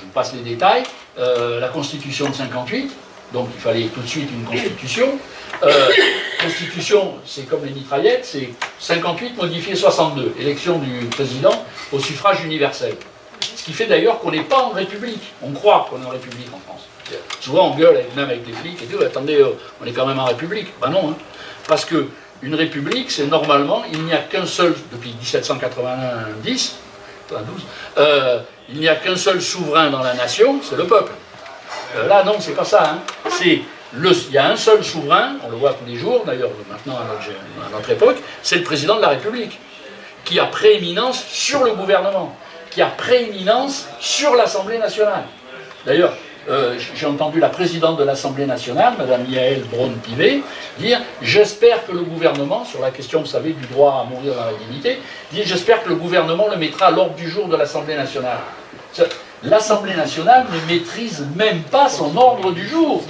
Speaker 2: vous passe les détails, la Constitution de 58, donc il fallait tout de suite une Constitution. Constitution, c'est comme les mitraillettes, c'est 58 modifié 62, élection du président au suffrage universel. Ce qui fait d'ailleurs qu'on n'est pas en République. On croit qu'on est en République en France. Souvent on gueule, même avec les flics et tout, attendez, on est quand même en République. Ben non, hein. Parce qu'une République, c'est normalement, il n'y a qu'un seul, depuis 1790, il n'y a qu'un seul souverain dans la nation, c'est le peuple. Là, non, c'est pas ça. Hein. Il y a un seul souverain, on le voit tous les jours, d'ailleurs maintenant à notre époque, c'est le président de la République, qui a prééminence sur le gouvernement, qui a prééminence sur l'Assemblée nationale. D'ailleurs, j'ai entendu la présidente de l'Assemblée nationale, Mme Yael Braun-Pivet, dire « J'espère que le gouvernement, sur la question, vous savez, du droit à mourir dans la dignité, dit « J'espère que le gouvernement le mettra à l'ordre du jour de l'Assemblée nationale. » L'Assemblée nationale ne maîtrise même pas son ordre du jour.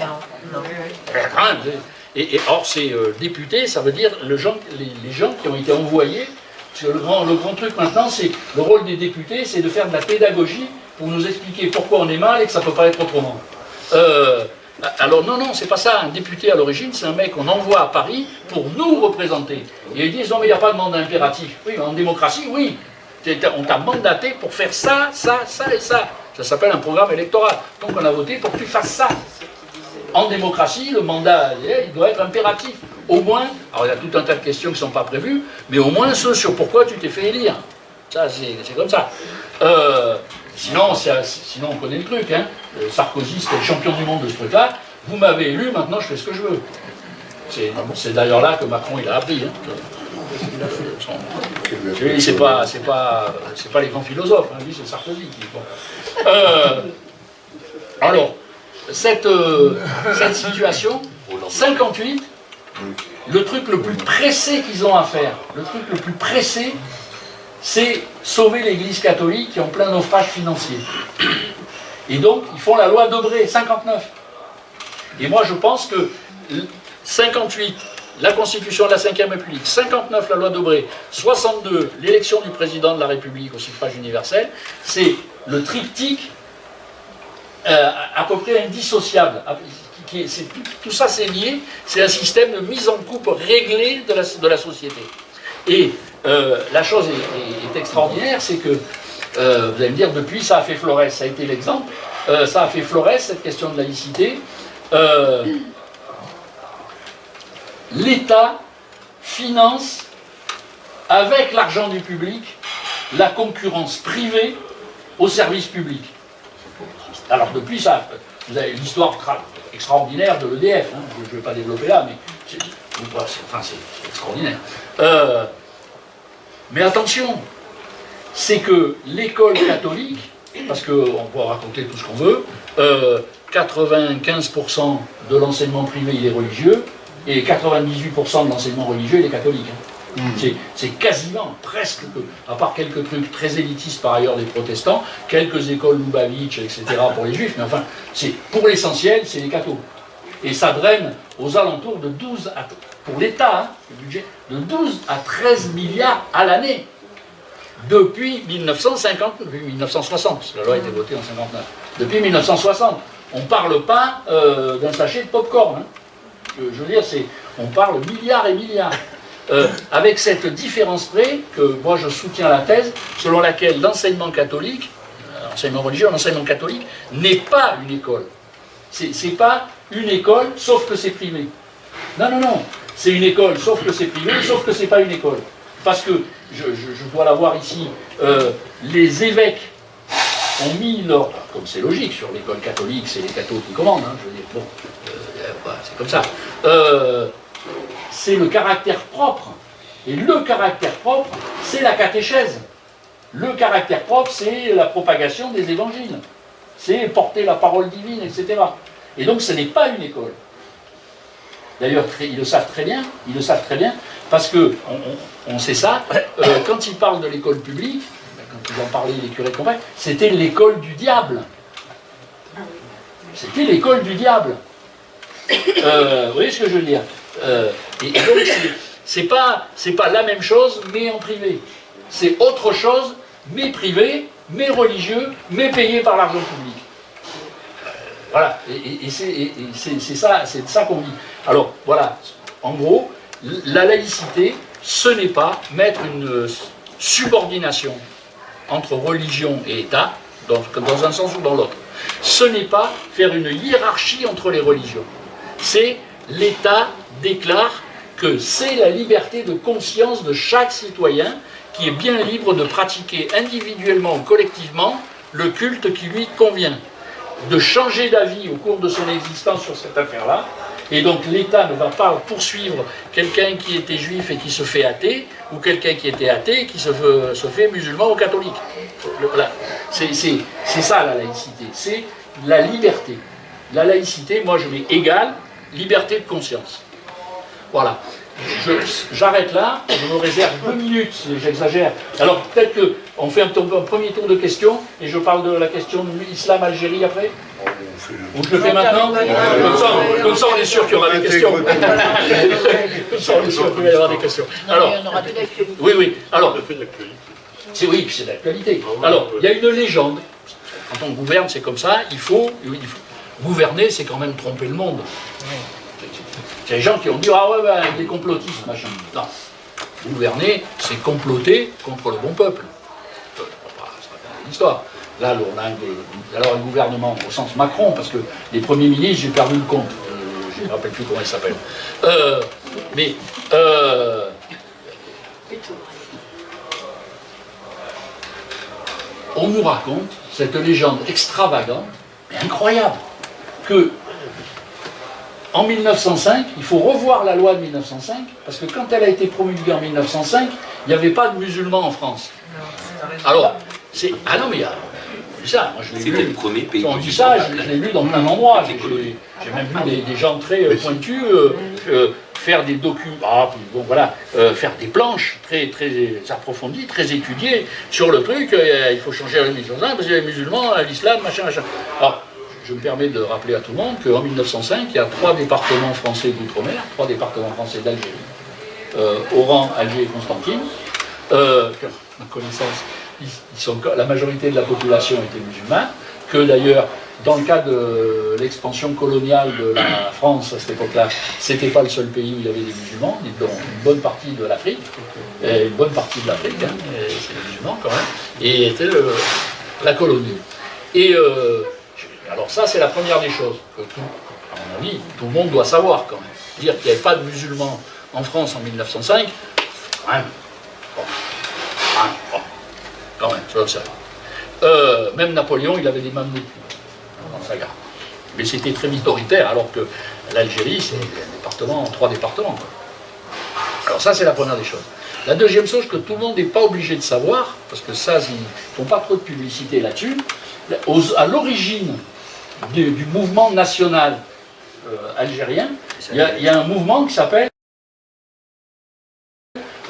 Speaker 2: Or, ces députés, ça veut dire les gens qui ont été envoyés. Parce que le grand truc maintenant, c'est le rôle des députés, c'est de faire de la pédagogie pour nous expliquer pourquoi on est mal et que ça ne peut pas être autrement. Alors non, c'est pas ça. Un député à l'origine, c'est un mec qu'on envoie à Paris pour nous représenter. Et ils disent non, mais il n'y a pas de mandat impératif. Oui, mais en démocratie, oui. On t'a mandaté pour faire ça, ça, ça et ça. Ça s'appelle un programme électoral. Donc on a voté pour que tu fasses ça. En démocratie, le mandat, il doit être impératif. Au moins, alors il y a tout un tas de questions qui ne sont pas prévues, mais au moins ceux sur pourquoi tu t'es fait élire. Ça, c'est comme ça. Sinon, on connaît le truc. Hein. Sarkozy, c'était le champion du monde de ce truc-là. Vous m'avez élu, maintenant je fais ce que je veux. C'est d'ailleurs là que Macron il a appris. Hein. C'est pas les grands philosophes, hein, lui c'est Sarkozy qui bon. Alors, cette situation, 58, le truc le plus pressé qu'ils ont à faire, c'est sauver l'Église catholique qui est en plein naufrage financier. Et donc, ils font la loi Debré, 59. Et moi, je pense que 58, la Constitution de la Ve République, 59, la loi Debré, 62, l'élection du président de la République au suffrage universel, c'est le triptyque à peu près indissociable, tout ça c'est lié, c'est un système de mise en coupe réglée de la société. Et la chose est extraordinaire, c'est que, vous allez me dire, depuis ça a fait Flores, ça a été l'exemple, ça a fait Flores, cette question de laïcité. L'État finance, avec l'argent du public, la concurrence privée au service public. Alors depuis ça, vous avez l'histoire extraordinaire de l'EDF, hein, je ne vais pas développer là, mais c'est extraordinaire. Mais attention, c'est que l'école catholique, parce qu'on peut raconter tout ce qu'on veut, 95% de l'enseignement privé il est religieux, et 98% de l'enseignement religieux il est catholique. Hein. C'est quasiment, presque, à part quelques trucs très élitistes par ailleurs des protestants, quelques écoles Lubavitch, etc. pour les juifs, mais enfin, pour l'essentiel, c'est les cathos. Et ça draine aux alentours de 12 à, pour l'État, hein, le budget, de 12 à 13 milliards à l'année. Depuis 1950, depuis 1960, parce que la loi a été votée en 59. Depuis 1960. On ne parle pas d'un sachet de pop-corn. Hein. Je veux dire, on parle milliards et milliards. Avec cette différence près, que moi je soutiens la thèse, selon laquelle l'enseignement catholique, l'enseignement religieux, l'enseignement catholique, n'est pas une école. C'est pas une école, sauf que c'est privé. Non, non, non. C'est une école, sauf que c'est privé, sauf que c'est pas une école. Parce que, je dois l'avoir ici, les évêques ont mis leur, comme c'est logique, sur l'école catholique, c'est les cathos qui commandent, hein, je veux dire, bon, c'est comme ça. C'est le caractère propre. Et le caractère propre, c'est la catéchèse. Le caractère propre, c'est la propagation des évangiles. C'est porter la parole divine, etc. Et donc, ce n'est pas une école. D'ailleurs, ils le savent très bien, parce que on sait ça, quand ils parlent de l'école publique, quand ils en parlaient les curés de campagne, c'était l'école du diable. C'était l'école du diable. Vous voyez ce que je veux dire? Et donc, c'est pas la même chose, mais en privé. C'est autre chose, mais privé, mais religieux, mais payé par l'argent public. Voilà, et c'est ça qu'on dit. Alors, voilà, en gros, la laïcité, ce n'est pas mettre une subordination entre religion et État, dans un sens ou dans l'autre. Ce n'est pas faire une hiérarchie entre les religions. C'est l'État déclare que c'est la liberté de conscience de chaque citoyen qui est bien libre de pratiquer individuellement ou collectivement le culte qui lui convient, de changer d'avis au cours de son existence sur cette affaire-là, et donc l'État ne va pas poursuivre quelqu'un qui était juif et qui se fait athée, ou quelqu'un qui était athée et qui se fait musulman ou catholique. Voilà. C'est ça la laïcité, c'est la liberté. La laïcité, moi je mets égal, liberté de conscience. Voilà. J'arrête là, je me réserve 2 minutes, j'exagère. Alors peut-être qu'on fait un premier tour de questions, et je parle de la question de l'islam Algérie après. Ou je le fais maintenant? Comme ça on est sûr qu'il y aura des questions. Comme ça on est sûr qu'il va y avoir des questions. Alors, oui, oui. Alors, oui, c'est d'actualité. Alors, il y a une légende. Quand on gouverne, c'est comme ça. Il faut gouverner, c'est quand même tromper le monde. Il y a des gens qui ont dit « Ah ouais, avec des complotistes, machin. » Non. Gouverner, c'est comploter contre le bon peuple. C'est pas une histoire. Là, on a alors un gouvernement au sens Macron, parce que les premiers ministres, j'ai perdu le compte. Je ne me rappelle plus comment ils s'appellent. On nous raconte cette légende extravagante, mais incroyable, que en 1905, il faut revoir la loi de 1905, parce que quand elle a été promulguée en 1905, il n'y avait pas de musulmans en France. Alors, c'est... Ah non, mais il y a... Ça, moi je l'ai lu.
Speaker 3: C'était le premier pays.
Speaker 2: On dit ça, je l'ai lu dans plein d'endroits. J'ai même vu des gens très pointus faire des documents, faire des planches très, très approfondies, très étudiées sur le truc. Il faut changer la religion parce que les musulmans, l'islam, machin, machin. Alors, je me permets de rappeler à tout le monde qu'en 1905, il y a 3 départements français d'outre-mer, 3 départements français d'Algérie, Oran, Alger et Constantine. Ma connaissance, la majorité de la population était musulmane, que d'ailleurs dans le cas de l'expansion coloniale de la France à cette époque-là, c'était pas le seul pays où il y avait des musulmans, une bonne partie de l'Afrique, hein, c'est des musulmans quand même, et était la colonie. Et alors ça, c'est la première des choses que à mon avis, tout le monde doit savoir quand même. Dire qu'il n'y avait pas de musulmans en France en 1905, quand même, quand même, c'est ça. Même Napoléon, il avait des mamelouks dans sa garde. Mais c'était très minoritaire, alors que l'Algérie, c'est trois départements. Quoi. Alors ça, c'est la première des choses. La deuxième chose que tout le monde n'est pas obligé de savoir, parce que ça, ils ne font pas trop de publicité là-dessus, à l'origine du mouvement national algérien, il y a un mouvement qui s'appelle...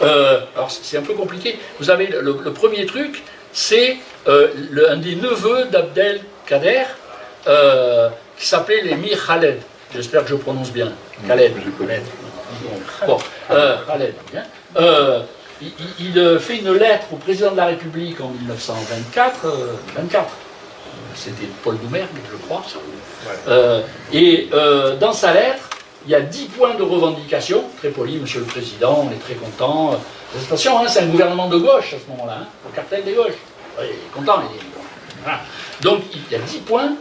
Speaker 2: alors c'est un peu compliqué. Vous avez le premier truc, c'est un des neveux d'Abdelkader qui s'appelait les Mir Khaled. J'espère que je prononce bien. Khaled. Bon, Khaled. Bien. Il fait une lettre au président de la République en 1924. C'était Paul Doumergue, je crois. Et dans sa lettre, il y a 10 points de revendication. Très poli, monsieur le président, on est très content. Attention, hein, c'est un gouvernement de gauche à ce moment-là, hein, le cartel des gauches. Il est content. Voilà. Donc il y a 10 points.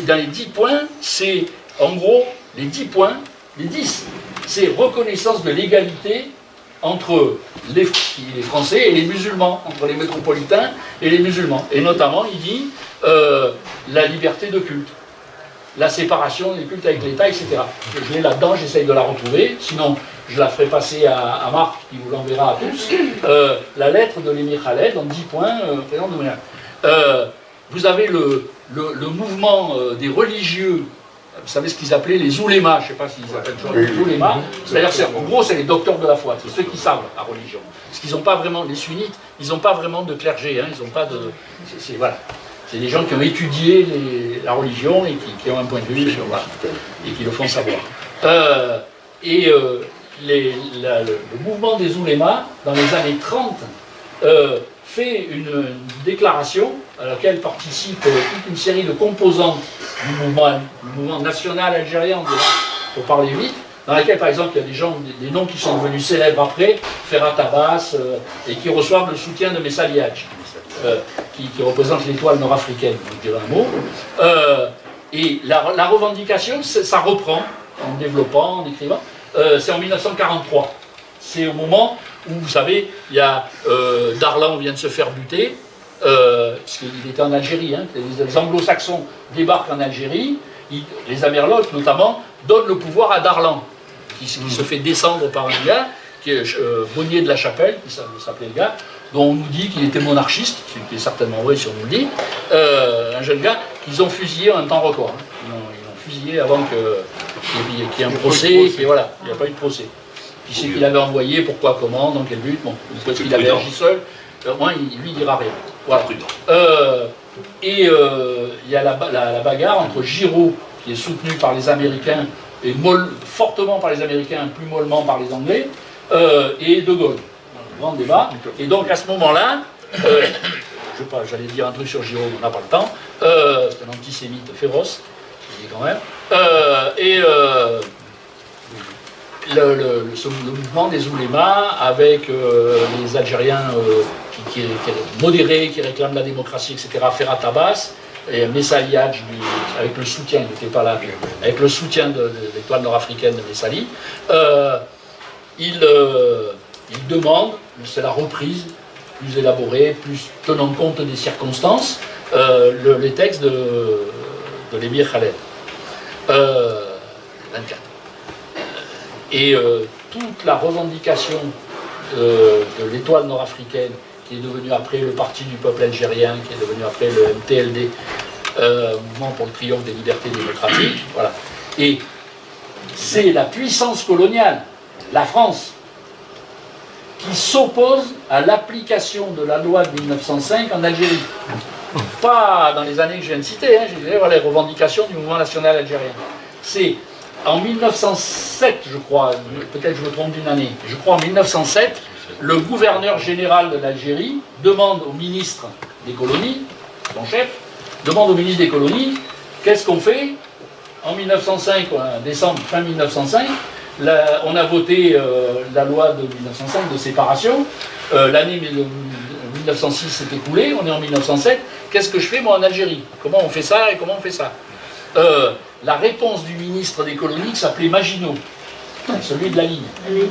Speaker 2: Dans les 10 points, c'est en gros les 10 points, les 10, c'est reconnaissance de l'égalité entre les Français et les musulmans, entre les métropolitains et les musulmans. Et notamment, il dit la liberté de culte, la séparation des cultes avec l'État, etc. Je l'ai là-dedans, j'essaye de la retrouver, sinon je la ferai passer à Marc, qui vous l'enverra à tous. La lettre de l'émir Khaled, en 10 points, président de Doumergue. Vous avez le mouvement des religieux. Vous savez ce qu'ils appelaient les oulémas, je ne sais pas s'ils appellent toujours les oulémas, c'est-à-dire en gros c'est les docteurs de la foi, c'est ceux qui savent la religion. Parce qu'ils n'ont pas vraiment, les sunnites, ils n'ont pas vraiment de clergé, hein, ils n'ont pas de... Voilà. C'est des gens qui ont étudié la religion et qui ont un point de vue sur... Voilà, et qui le font savoir. Le mouvement des oulémas, dans les années 30, fait une déclaration à laquelle participe toute une série de composantes du mouvement national algérien, pour parler vite, dans laquelle par exemple il y a des noms qui sont devenus célèbres après, Ferhat Abbas, et qui reçoivent le soutien de Messaliadj, qui représente l'étoile nord-africaine, je dirais un mot. Et la revendication, ça reprend en développant, en écrivant, c'est en 1943. C'est au moment où, vous savez, il y a Darlan vient de se faire buter, parce qu'il était en Algérie, hein, les anglo-saxons débarquent en Algérie, les Amerlocs notamment donnent le pouvoir à Darlan, qui se fait descendre par un gars, qui est Bonnier de la Chapelle, qui s'appelait le gars, dont on nous dit qu'il était monarchiste, ce qui est certainement vrai si on nous le dit, un jeune gars qu'ils ont fusillé en un temps record. Hein. Ils l'ont fusillé avant qu'il y ait un procès, voilà, il n'y a pas eu de procès. Qui c'est qu'il avait envoyé, pourquoi, comment, dans quel but, bon, parce qu'il avait agi seul, au moins lui dira rien. Voilà. Et il y a la bagarre entre Giraud, qui est soutenu par les Américains, et fortement par les Américains, plus mollement par les Anglais, et De Gaulle. Grand débat. Et donc à ce moment-là, j'allais dire un truc sur Giraud, on n'a pas le temps, c'est un antisémite féroce, je dis quand même, le mouvement des oulémas avec les Algériens qui modérés, qui réclament la démocratie, etc., Ferhat Abbas, et Messaliadj, avec le soutien, il n'était pas là, avec le soutien de l'étoile nord-africaine de Messali, il demande, c'est la reprise plus élaborée, plus tenant compte des circonstances, les textes de l'émir Khaled. 24. Et toute la revendication de l'étoile nord-africaine, qui est devenue après le Parti du peuple algérien, qui est devenu après le MTLD, Mouvement pour le triomphe des libertés démocratiques, voilà. Et c'est la puissance coloniale, la France, qui s'oppose à l'application de la loi de 1905 en Algérie. Pas dans les années que je viens de citer, hein, je disais, voilà, les revendications du mouvement national algérien. C'est en 1907, je crois, peut-être je me trompe d'une année, je crois en 1907, le gouverneur général de l'Algérie demande au ministre des colonies, son chef, demande au ministre des colonies qu'est-ce qu'on fait? En 1905, décembre, fin 1905, on a voté la loi de 1905 de séparation. L'année 1906 s'est écoulée, on est en 1907. Qu'est-ce que je fais moi en Algérie? Comment on fait ça et comment on fait ça? La réponse du ministre des colonies s'appelait Maginot, celui de la ligne. Oui,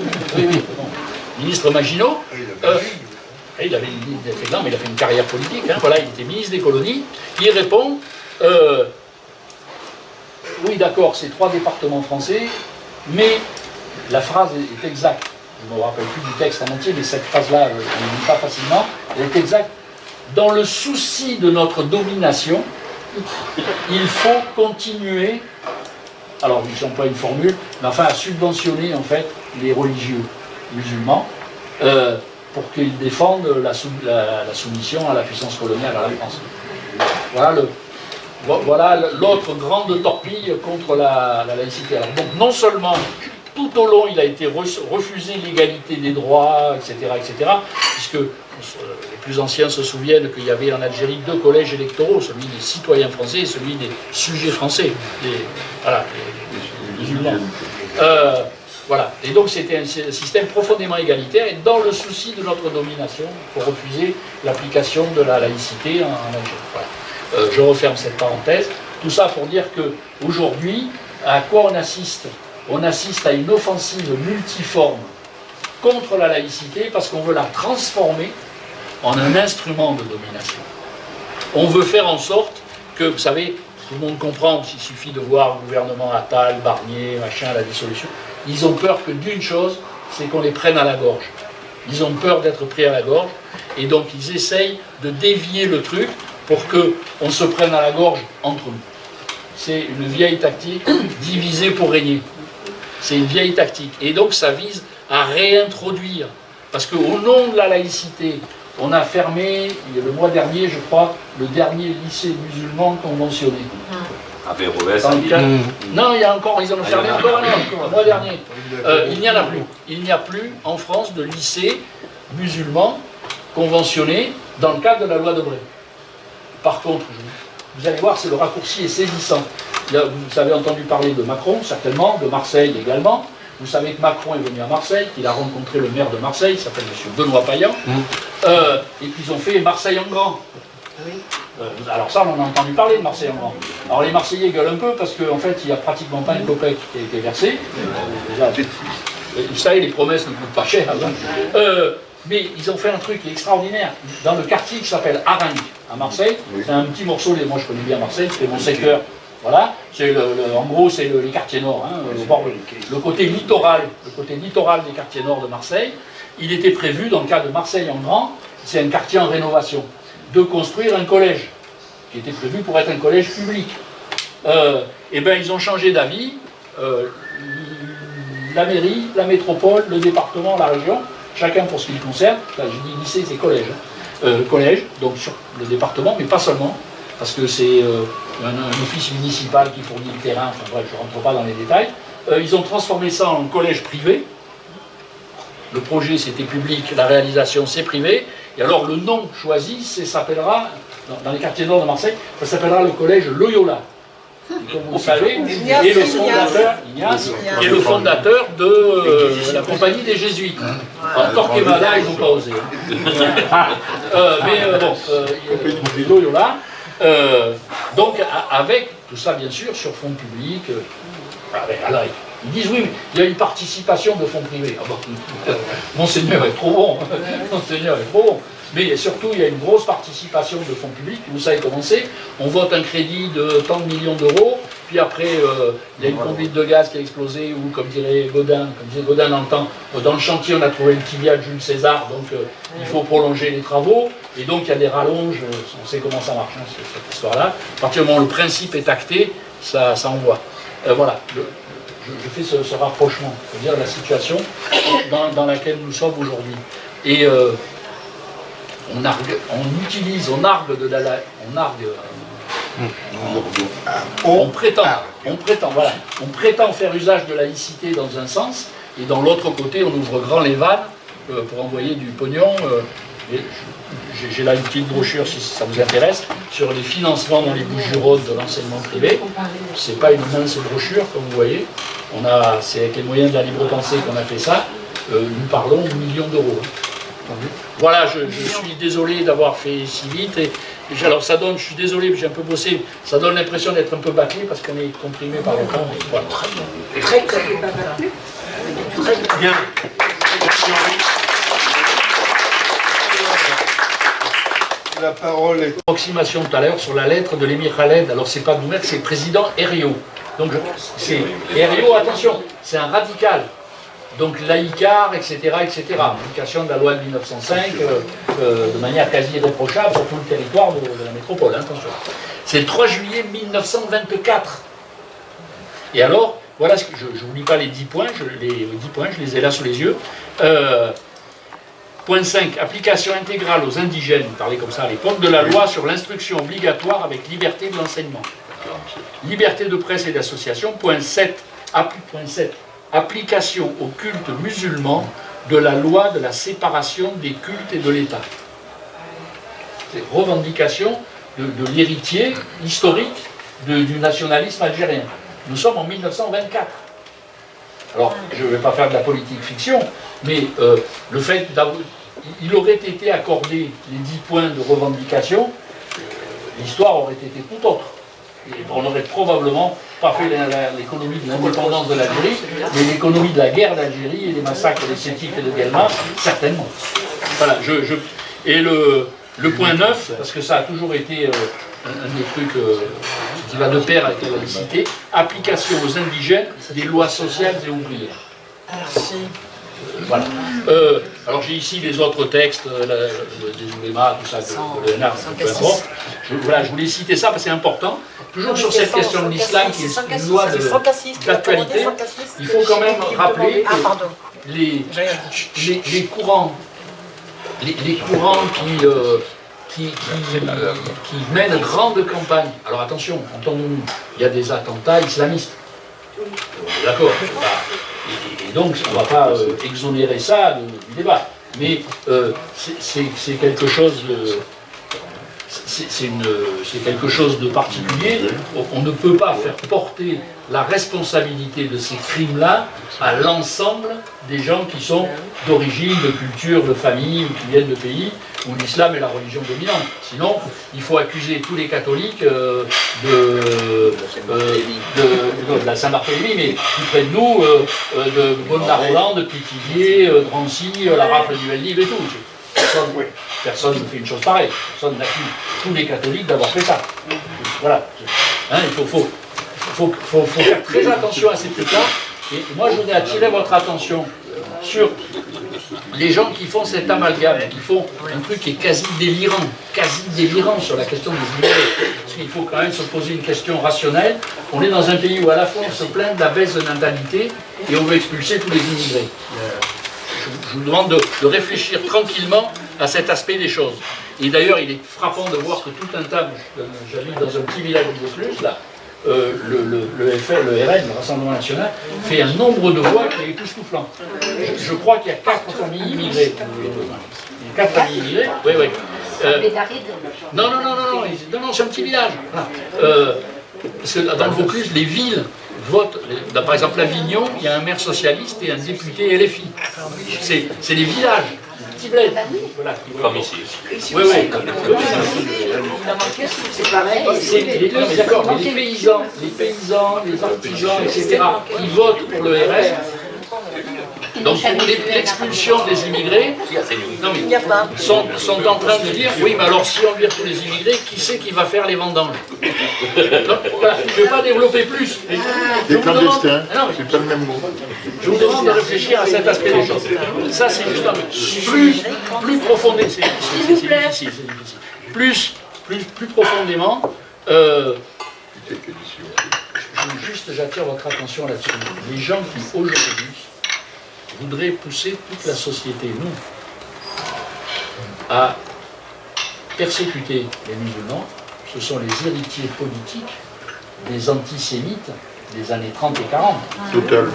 Speaker 2: bon. Ministre Maginot. Il a fait une carrière politique. Hein, voilà, il était ministre des colonies. Il répond. Oui, d'accord, c'est 3 départements français, mais la phrase est exacte. Je ne me rappelle plus du texte en entier, mais cette phrase-là, je ne lis pas facilement. Elle est exacte. Dans le souci de notre domination, il faut continuer, alors j'emploie une formule, mais enfin à subventionner en fait les religieux musulmans pour qu'ils défendent la soumission à la puissance coloniale à la France. Voilà l'autre grande torpille contre la laïcité. Alors, donc non seulement tout au long il a été refusé l'égalité des droits, etc., puisque les plus anciens se souviennent qu'il y avait en Algérie 2 collèges électoraux, celui des citoyens français et celui des sujets français, les musulmans. Voilà. Et donc c'était un système profondément égalitaire, et dans le souci de notre domination, il faut refuser l'application de la laïcité en Algérie. Voilà. Je referme cette parenthèse. Tout ça pour dire qu'aujourd'hui, à quoi on assiste? On assiste à une offensive multiforme contre la laïcité parce qu'on veut la transformer en un instrument de domination. On veut faire en sorte que, vous savez, tout le monde comprend, il suffit de voir le gouvernement Attal, Barnier, machin, la dissolution. Ils ont peur que d'une chose, c'est qu'on les prenne à la gorge. Ils ont peur d'être pris à la gorge, et donc ils essayent de dévier le truc pour qu'on se prenne à la gorge entre nous. C'est une vieille tactique, diviser pour régner. C'est une vieille tactique. Et donc ça vise à réintroduire. Parce qu'au nom de la laïcité, on a fermé, le mois dernier, je crois, le dernier lycée musulman conventionné.
Speaker 3: À Vérovès.
Speaker 2: Non, il y a encore, ils en ont fermé encore un, le mois dernier. Il n'y en a plus. Il n'y a plus en France de lycée musulman conventionné dans le cadre de la loi de Bray. Par contre, vous allez voir, le raccourci est saisissant. Vous avez entendu parler de Macron, certainement, de Marseille également. Vous savez que Macron est venu à Marseille, qu'il a rencontré le maire de Marseille, il s'appelle M. Benoît Payan, et qu'ils ont fait Marseille en grand. Alors ça, on en a entendu parler de Marseille en grand. Alors les Marseillais gueulent un peu parce qu'en fait, il n'y a pratiquement pas une copec qui a été versée. Vous savez, les promesses ne coûtent pas cher. Mais ils ont fait un truc extraordinaire. Dans le quartier qui s'appelle Aringue, à Marseille, c'est un petit morceau, moi je connais bien Marseille, c'est mon secteur. Voilà, en gros c'est les quartiers nord, hein, le côté littoral des quartiers nord de Marseille. Il était prévu, dans le cas de Marseille en grand, c'est un quartier en rénovation, de construire un collège, qui était prévu pour être un collège public. Et bien ils ont changé d'avis, la mairie, la métropole, le département, la région, chacun pour ce qui le concerne, là je dis lycée c'est collège, collège, donc sur le département, mais pas seulement, parce que c'est un office municipal qui fournit le terrain, enfin bref, je ne rentre pas dans les détails. Ils ont transformé ça en collège privé. Le projet c'était public, la réalisation c'est privé. Et alors le nom choisi, s'appellera, dans les quartiers nord de Marseille, ça s'appellera le collège Loyola. Et comme vous le savez, est le fondateur, Ignace, qui est le fondateur de la compagnie des Jésuites. En Torquemada, ils n'ont pas osé. Mais bon, Loyola. Donc avec tout ça bien sûr sur fonds publics, alors, ils disent oui mais il y a une participation de fonds privés. Ah bon, Monseigneur est trop bon, Monseigneur est trop bon. Mais surtout il y a une grosse participation de fonds publics. Vous savez comment c'est, on vote un crédit de tant de millions d'euros, puis après il y a une conduite de gaz qui a explosé, ou comme disait Godin dans le temps, dans le chantier on a trouvé le tibia de Jules César, donc il faut prolonger les travaux, et donc il y a des rallonges, on sait comment ça marche, hein, cette histoire-là. À partir du moment où le principe est acté, ça envoie. Voilà, je fais ce rapprochement, c'est-à-dire la situation dans laquelle nous sommes aujourd'hui. Et on prétend faire usage de laïcité dans un sens, et dans l'autre côté, on ouvre grand les vannes pour envoyer du pognon J'ai là une petite brochure si ça vous intéresse sur les financements dans les Bouches-du-Rhône de l'enseignement privé. C'est pas une mince brochure comme vous voyez. C'est avec les moyens de la libre pensée qu'on a fait ça. Nous parlons de millions d'euros. Voilà, je suis désolé d'avoir fait si vite. Alors ça donne, je suis désolé, j'ai un peu bossé, ça donne l'impression d'être un peu bâclé parce qu'on est comprimé par le temps. Voilà.
Speaker 4: Très bien.
Speaker 1: Bien. Merci Henri. La parole est...
Speaker 2: Approximation tout à l'heure sur la lettre de l'émir Khaled. Alors c'est pas Doumer, c'est le président Herriot. Donc c'est Herriot, attention, c'est un radical. Donc laïcard, etc., etc. Application de la loi de 1905 de manière quasi irréprochable sur tout le territoire de la métropole. Hein, attention. C'est le 3 juillet 1924. Et alors, voilà, je ne vous lis pas les 10 points, je les ai là sous les yeux. Point 5, application intégrale aux indigènes, on parlait comme ça à l'époque, de la loi sur l'instruction obligatoire avec liberté de l'enseignement. Liberté de presse et d'association. Point 7, application au culte musulman de la loi de la séparation des cultes et de l'État. C'est revendication de l'héritier historique du nationalisme algérien. Nous sommes en 1924. Alors, je ne vais pas faire de la politique fiction, mais le fait d'avoir... Il aurait été accordé les 10 points de revendication, l'histoire aurait été tout autre. Et on n'aurait probablement pas fait l'économie de l'indépendance de l'Algérie, mais l'économie de la guerre d'Algérie et des massacres de Sétif et de Guelma, certainement. Voilà, et le point 9, parce que ça a toujours été un des trucs qui va de pair avec la laïcité, application aux indigènes des lois sociales et ouvrières. Voilà. Alors j'ai ici les autres textes, des oulémas, tout ça, de l'ENAR, peu importe. Voilà, je voulais citer ça parce que c'est important. Toujours sur cette question de l'islam, qui est une loi d'actualité, il faut quand même rappeler les courants qui mènent grande campagne. Alors attention, entendons-nous, il y a des attentats islamistes. D'accord, et donc on ne va pas exonérer ça du débat. Mais c'est quelque chose de... C'est quelque chose de particulier. On ne peut pas faire porter la responsabilité de ces crimes-là à l'ensemble des gens qui sont d'origine, de culture, de famille, ou qui viennent de pays où l'islam est la religion dominante. Sinon, il faut accuser tous les catholiques de la Saint-Barthélemy, mais plus près de nous, de Bonne-la-Rolande, de Pithiviers, Drancy, la rafle du Veldiv et tout. Personne ne fait une chose pareille. Personne n'accuse tous les catholiques d'avoir fait ça. Voilà. Hein, il faut faire très attention à ces trucs-là. Et moi, je voudrais attirer votre attention sur les gens qui font cet amalgame, qui font un truc qui est quasi délirant sur la question des immigrés. Parce qu'il faut quand même se poser une question rationnelle. On est dans un pays où à la fois on se plaint de la baisse de natalité et on veut expulser tous les immigrés. Je vous demande de réfléchir tranquillement à cet aspect des choses. Et d'ailleurs, il est frappant de voir que tout un tas, j'habite dans un petit village de Vaucluse, là, le RN, le Rassemblement National, fait un nombre de voix qui est époustouflant. Je crois qu'il y a 4 familles immigrées. Il y a 4 familles immigrées, oui. Non, c'est un petit village. Parce que dans le Vaucluse, les villes votent, par exemple Avignon, il y a un maire socialiste et un député LFI. C'est les villages, petits bleds. Voilà.
Speaker 3: Comme ici.
Speaker 2: Oui.
Speaker 6: C'est pareil.
Speaker 2: D'accord, mais les paysans, les artisans, etc., qui votent pour le RN, donc l'expulsion des immigrés, sont en train de dire, oui, mais alors si on vire tous les immigrés, qui c'est qui va faire les vendanges? Donc, voilà, je ne vais pas développer plus.
Speaker 1: Des clandestins, c'est pas le même mot.
Speaker 2: Je vous demande de réfléchir à cet aspect des choses. Ça, c'est juste un peu plus profondément. C'est difficile. Plus profondément, j'attire votre attention là-dessus. Les gens qui, aujourd'hui, voudraient pousser toute la société, nous, à persécuter les musulmans, ce sont les héritiers politiques des antisémites des années 30 et 40.
Speaker 1: Total.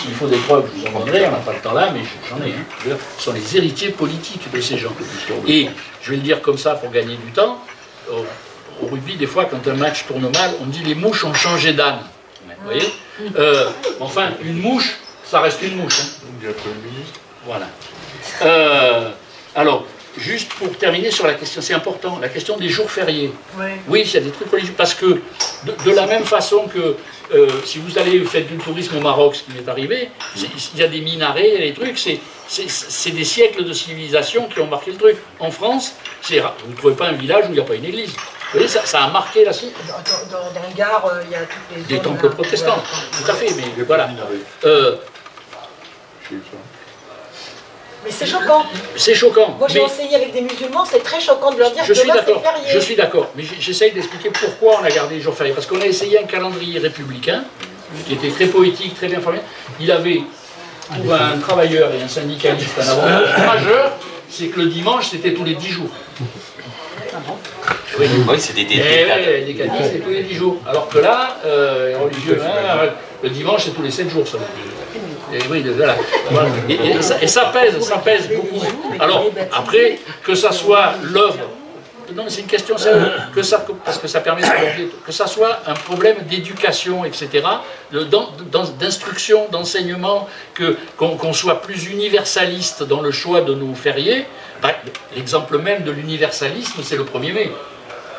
Speaker 2: s'il faut des preuves, je vous en donnerai, on n'a pas le temps là, mais j'en ai. Ce sont les héritiers politiques de ces gens. Et je vais le dire comme ça pour gagner du temps. Au rugby, des fois, quand un match tourne mal, on dit les mouches ont changé d'âne. Vous voyez enfin, une mouche, ça reste une mouche. Hein. Voilà. Alors, juste pour terminer sur la question, c'est important, la question des jours fériés. Oui, il y a des trucs religieux, parce que de la même façon que si vous allez faire du tourisme au Maroc, ce qui m'est arrivé, il y a des minarets, des trucs, c'est des siècles de civilisation qui ont marqué le truc. En France, vous ne trouvez pas un village où il n'y a pas une église. Vous voyez, ça a marqué la civilisation.
Speaker 4: Dans le Gard, il y a toutes les
Speaker 2: des temples protestants, tout à fait, mais voilà.
Speaker 4: Mais c'est choquant.
Speaker 2: C'est choquant.
Speaker 4: Moi j'ai enseigné avec des musulmans, c'est très choquant de leur dire que demain c'est férié.
Speaker 2: Je suis d'accord, mais j'essaye d'expliquer pourquoi on a gardé les jours fériés. Parce qu'on a essayé un calendrier républicain, qui était très poétique, très bien formé. Il avait, pour un travailleur et un syndicaliste, un avantage majeur, c'est que le dimanche c'était tous les 10 jours.
Speaker 3: Oui, c'est des
Speaker 2: décadis, c'est tous les 10 jours. Alors que là, les religieux, le dimanche c'est tous les 7 jours. Ça. Et oui, voilà. Et ça pèse beaucoup. Alors, après, que ça soit l'œuvre, non, c'est une question sérieuse, parce que ça permet d'aborder, que ça soit un problème d'éducation, etc., d'instruction, d'enseignement, qu'on soit plus universaliste dans le choix de nos fériés. L'exemple même de l'universalisme, c'est le 1er mai.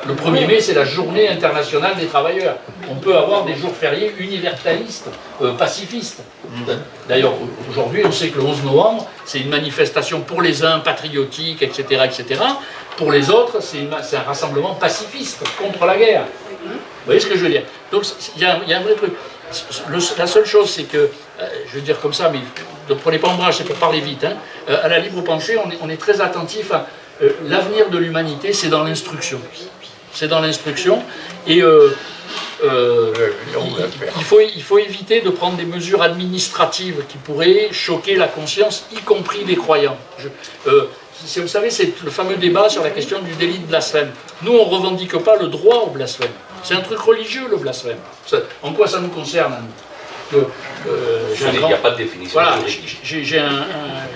Speaker 2: Le 1er mai, c'est la journée internationale des travailleurs. On peut avoir des jours fériés universalistes, pacifistes. D'ailleurs, aujourd'hui, on sait que le 11 novembre, c'est une manifestation pour les uns patriotique, etc., etc. Pour les autres, c'est un rassemblement pacifiste contre la guerre. Vous voyez ce que je veux dire? Donc, il y a un vrai truc. La seule chose, c'est que, je veux dire comme ça, mais ne prenez pas ombrage, c'est pour parler vite. Hein, à la libre pensée, on est très attentif à l'avenir de l'humanité, c'est dans l'instruction. C'est dans l'instruction, et il faut éviter de prendre des mesures administratives qui pourraient choquer la conscience, y compris des croyants. Vous savez, c'est le fameux débat sur la question du délit de blasphème. Nous, on ne revendique pas le droit au blasphème. C'est un truc religieux, le blasphème. En quoi ça nous concerne?
Speaker 3: Il n'y a pas de définition.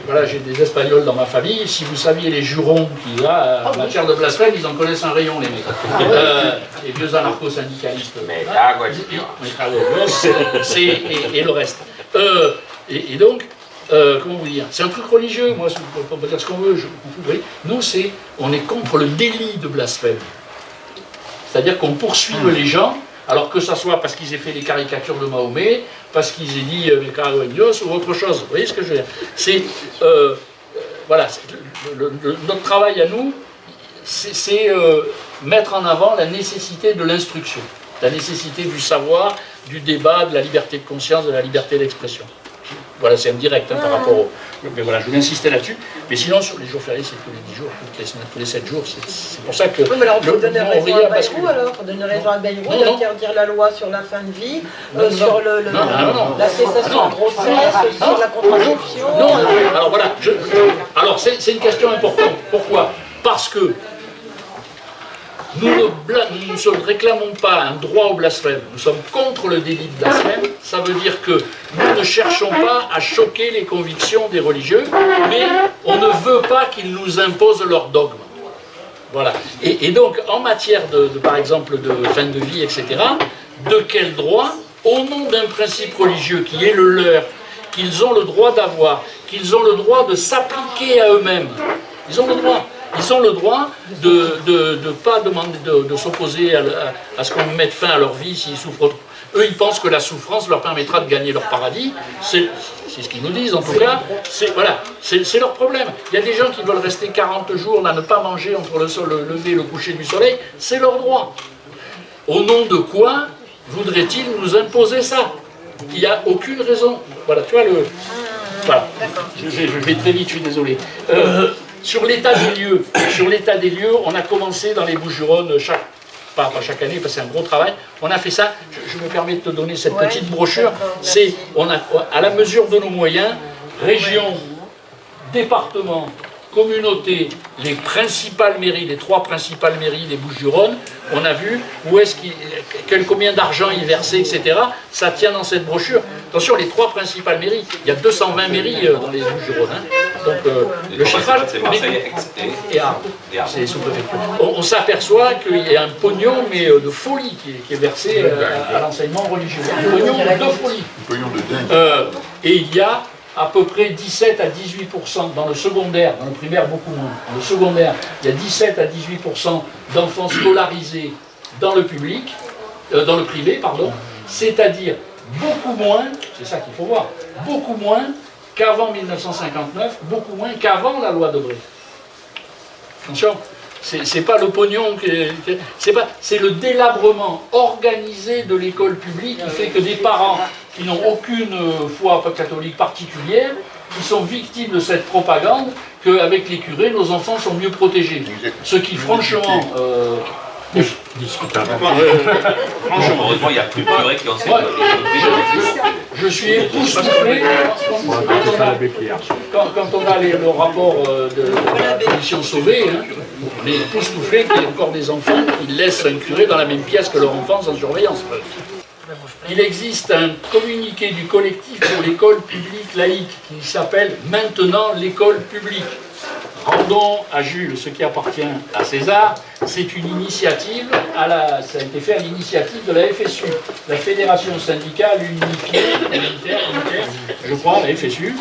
Speaker 2: Voilà, j'ai des Espagnols dans ma famille. Si vous saviez les jurons qu'il y a en matière de blasphème, ils en connaissent un rayon, les mecs. Les vieux anarcho-syndicalistes. Et le reste. Et donc, comment vous dire, c'est un truc religieux. Moi, on peut dire ce qu'on veut. Nous, on est contre le délit de blasphème. C'est-à-dire qu'on poursuit les gens. Alors que ça soit parce qu'ils aient fait des caricatures de Mahomet, parce qu'ils aient dit Caragognos ou autre chose. Vous voyez ce que je veux dire? C'est voilà, notre travail à nous, c'est mettre en avant la nécessité de l'instruction, la nécessité du savoir, du débat, de la liberté de conscience, de la liberté d'expression. Voilà, c'est indirect par rapport au... Mais voilà, je voulais insister là-dessus. Mais sinon, sur les jours fériés, c'est tous les 10 jours, toutes les semaines, tous les 7 jours. C'est pour ça que...
Speaker 4: Oui, mais alors, il faut donner raison à Bayrou, alors. Il faut donner raison à Bayrou d'interdire la loi sur la fin de vie, sur la cessation de grossesse, sur la contraception...
Speaker 2: Non, alors voilà. Alors, c'est une question importante. Pourquoi? Parce que nous ne réclamons pas un droit au blasphème, nous sommes contre le délit de blasphème. Ça veut dire que nous ne cherchons pas à choquer les convictions des religieux, mais on ne veut pas qu'ils nous imposent leurs dogmes. Voilà. Et donc, en matière par exemple, de fin de vie, etc., de quel droit, au nom d'un principe religieux qui est le leur, qu'ils ont le droit d'avoir, qu'ils ont le droit de s'appliquer à eux-mêmes, ils ont le droit. Ils ont le droit de ne pas demander de s'opposer à ce qu'on mette fin à leur vie s'ils souffrent. Eux, ils pensent que la souffrance leur permettra de gagner leur paradis. C'est ce qu'ils nous disent, en tout cas. Voilà, c'est leur problème. Il y a des gens qui veulent rester 40 jours à ne pas manger entre le lever et le coucher du soleil. C'est leur droit. Au nom de quoi voudraient-ils nous imposer ça? Il n'y a aucune raison. Voilà, tu vois le... Voilà. Je vais très vite, je suis désolé. Sur l'état des lieux, on a commencé dans les Bouches-du-Rhône, pas chaque année, parce que c'est un gros travail. On a fait ça, je me permets de te donner cette petite brochure. On a, à la mesure de nos moyens, région, département, communauté, les principales mairies, les 3 principales mairies des Bouches-du-Rhône, on a vu où est-ce combien d'argent ils versaient, etc. Ça tient dans cette brochure. Attention, les 3 principales mairies, il y a 220 mairies dans les Bouches-du-Rhône. Hein. Donc le chiffrage,
Speaker 3: c'est Marseille
Speaker 2: et Arles. C'est sous-préfecture. On s'aperçoit qu'il y a un pognon, mais de folie, qui est versé à l'enseignement religieux. Un pognon de folie.
Speaker 1: Un pognon de dingue.
Speaker 2: Et il y a à peu près 17 à 18% dans le secondaire, dans le primaire beaucoup moins. Dans le secondaire, il y a 17 à 18% d'enfants scolarisés dans le public, dans le privé, pardon, c'est-à-dire beaucoup moins, c'est ça qu'il faut voir, beaucoup moins qu'avant 1959, beaucoup moins qu'avant la loi Debré. Attention, c'est pas le pognon, c'est le délabrement organisé de l'école publique qui fait que des parents qui n'ont aucune foi catholique particulière, qui sont victimes de cette propagande, qu'avec les curés, nos enfants sont mieux protégés. Ce qui, franchement...
Speaker 1: discutable.
Speaker 3: Heureusement, il n'y a plus de curés qui enseignent.
Speaker 2: Je suis époustouflé quand on a le rapport de la commission Sauvé, hein, on est époustouflé qu'il y ait encore des enfants qui laissent un curé dans la même pièce que leur enfant sans surveillance. Il existe un communiqué du collectif pour l'école publique laïque qui s'appelle « Maintenant l'école publique ». Rendons à Jules ce qui appartient à César. C'est une initiative, ça a été fait à l'initiative de la FSU, la Fédération syndicale unitaire, je crois, la FSU,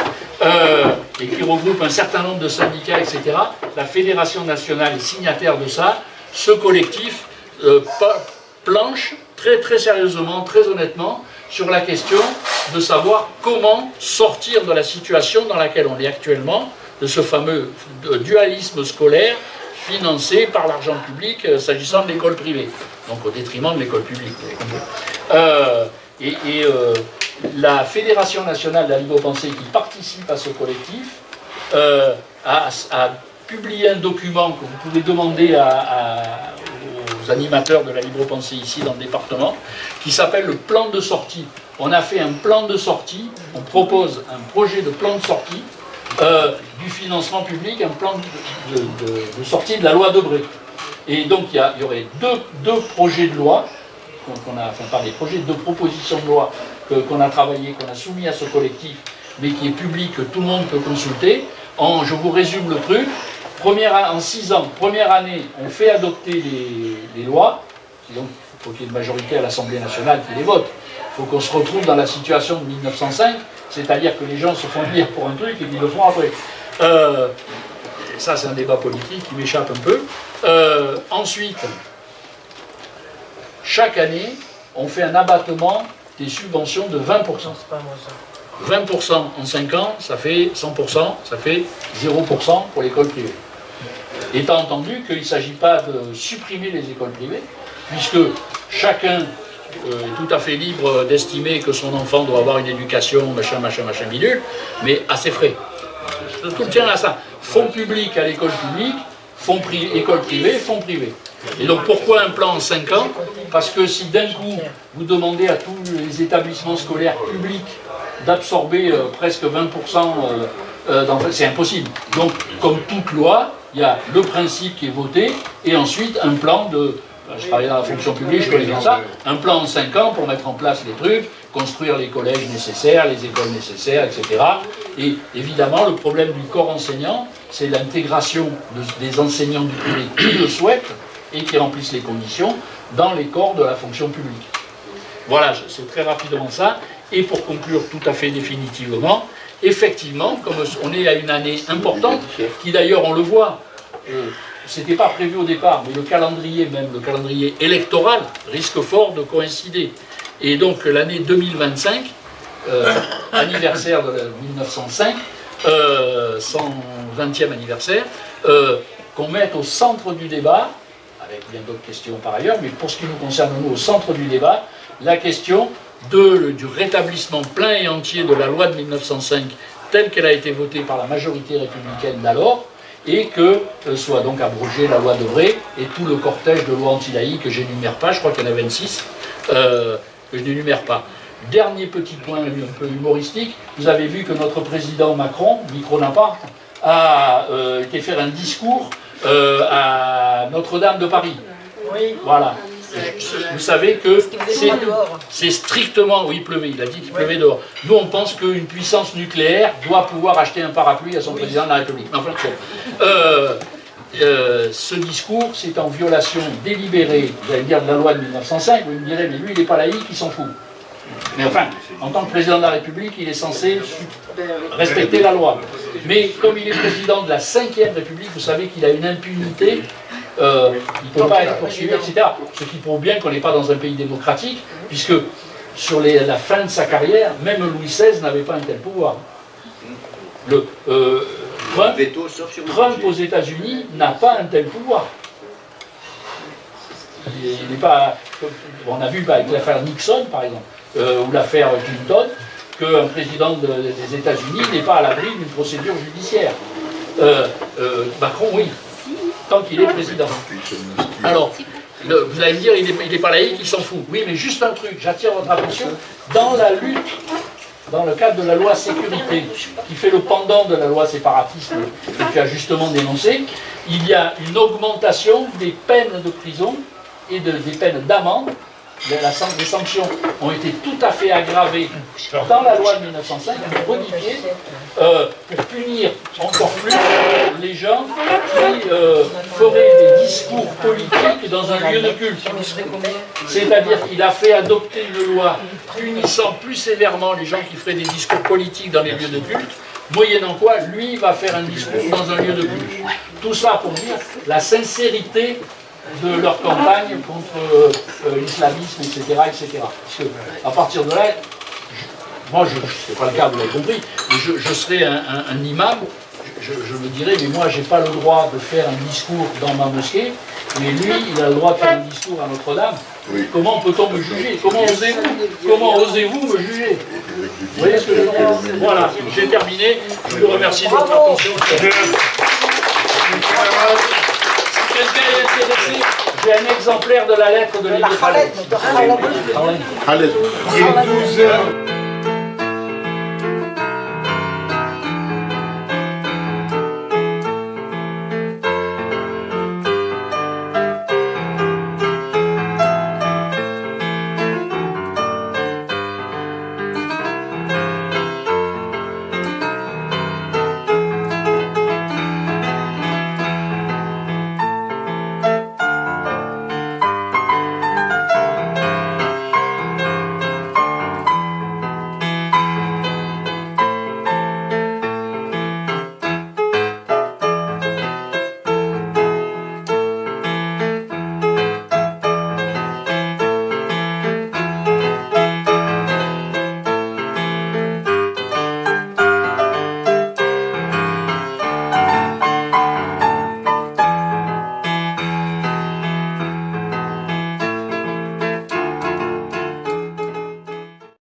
Speaker 2: et qui regroupe un certain nombre de syndicats, etc. La Fédération nationale est signataire de ça. Ce collectif planche très très sérieusement, très honnêtement, sur la question de savoir comment sortir de la situation dans laquelle on est actuellement, de ce fameux dualisme scolaire financé par l'argent public s'agissant de l'école privée, donc au détriment de l'école publique. La Fédération nationale de la libre pensée qui participe à ce collectif a publié un document que vous pouvez demander aux animateurs de la libre pensée ici dans le département, qui s'appelle le plan de sortie. On a fait un plan de sortie, on propose un projet de plan de sortie du financement public, un plan de sortie de la loi Debré. Et donc il y aurait deux projets de loi, pas des projets, 2 propositions de loi qu'on a travaillé, qu'on a soumis à ce collectif, mais qui est public, que tout le monde peut consulter. Je vous résume le truc. En 6 ans, première année, on fait adopter les lois, donc il faut qu'il y ait une majorité à l'Assemblée nationale qui les vote. Il faut qu'on se retrouve dans la situation de 1905, c'est-à-dire que les gens se font élire pour un truc et qu'ils le font après. Ça, c'est un débat politique qui m'échappe un peu. Ensuite, chaque année, on fait un abattement des subventions de 20%. 20% en 5 ans, ça fait 100%, ça fait 0% pour l'école privée. Étant entendu qu'il ne s'agit pas de supprimer les écoles privées, puisque chacun est tout à fait libre d'estimer que son enfant doit avoir une éducation, machin, bidule, mais à ses frais. Tout tient à ça. Fonds publics à l'école publique, école privée, fonds privés. Et donc pourquoi un plan en 5 ans? Parce que si d'un coup vous demandez à tous les établissements scolaires publics d'absorber presque 20%, c'est impossible. Donc comme toute loi, il y a le principe qui est voté et ensuite un plan je travaille dans la fonction publique, je connais bien ça, un plan en 5 ans pour mettre en place les trucs, construire les collèges nécessaires, les écoles nécessaires, etc. Et évidemment, le problème du corps enseignant, c'est l'intégration des enseignants du privé qui le souhaitent et qui remplissent les conditions dans les corps de la fonction publique. Voilà, c'est très rapidement ça. Et pour conclure tout à fait définitivement, effectivement, comme on est à une année importante, qui d'ailleurs, on le voit, c'était pas prévu au départ, mais le calendrier électoral, risque fort de coïncider. Et donc l'année 2025, anniversaire de 1905, 120e anniversaire, qu'on mette au centre du débat, avec bien d'autres questions par ailleurs, mais pour ce qui nous concerne, nous, au centre du débat, la question du rétablissement plein et entier de la loi de 1905 telle qu'elle a été votée par la majorité républicaine d'alors, et que soit donc abrogée la loi Debré et tout le cortège de lois anti-laïques que je n'énumère pas, je crois qu'il y en a 26, que je n'énumère pas. Dernier petit point un peu humoristique, vous avez vu que notre président Macron, Micronaparte, a été faire un discours à Notre-Dame de Paris.
Speaker 4: Oui.
Speaker 2: Voilà. Vous savez que c'est strictement... Oui, il pleuvait, il a dit qu'il pleuvait dehors. Nous, on pense qu'une puissance nucléaire doit pouvoir acheter un parapluie à son président de la République. Enfin, ce discours, c'est en violation délibérée, vous allez me dire, de la loi de 1905, vous me direz, mais lui, il n'est pas laïque, il s'en fout. Mais enfin, en tant que président de la République, il est censé respecter la loi. Mais comme il est président de la 5e République, vous savez qu'il a une impunité, il ne peut pas être poursuivi, etc. Ce qui prouve bien qu'on n'est pas dans un pays démocratique, puisque sur la fin de sa carrière, même Louis XVI n'avait pas un tel pouvoir. Trump aux États-Unis n'a pas un tel pouvoir. Il n'est pas. On a vu avec l'affaire Nixon, par exemple, ou l'affaire Clinton, qu'un président des États-Unis n'est pas à l'abri d'une procédure judiciaire. Macron, oui, tant qu'il est président. Alors, vous allez me dire, il n'est pas laïque, il s'en fout. Oui, mais juste un truc, j'attire votre attention, dans la lutte, dans le cadre de la loi sécurité, qui fait le pendant de la loi séparatisme que tu as justement dénoncé, il y a une augmentation des peines de prison et des peines d'amende. Les sanctions ont été tout à fait aggravées dans la loi de 1905, modifiées, pour punir encore plus les gens qui feraient des discours politiques dans un lieu de culte. C'est-à-dire qu'il a fait adopter une loi punissant plus sévèrement les gens qui feraient des discours politiques dans les lieux de culte, moyennant quoi, lui va faire un discours dans un lieu de culte. Tout ça pour dire la sincérité de leur campagne contre l'islamisme, etc., etc. Parce que, à partir de là, moi, c'est pas le cas, vous l'avez compris, mais je serais un imam, je me dirais, mais moi, j'ai pas le droit de faire un discours dans ma mosquée, mais lui, il a le droit de faire un discours à Notre-Dame. Oui. Comment peut-on me juger? Comment osez-vous me juger? Vous voyez ce que je veux dire? Voilà, j'ai terminé. Je vous remercie de votre attention. Quelqu'un est intéressé, j'ai un exemplaire de la lettre de l'Église.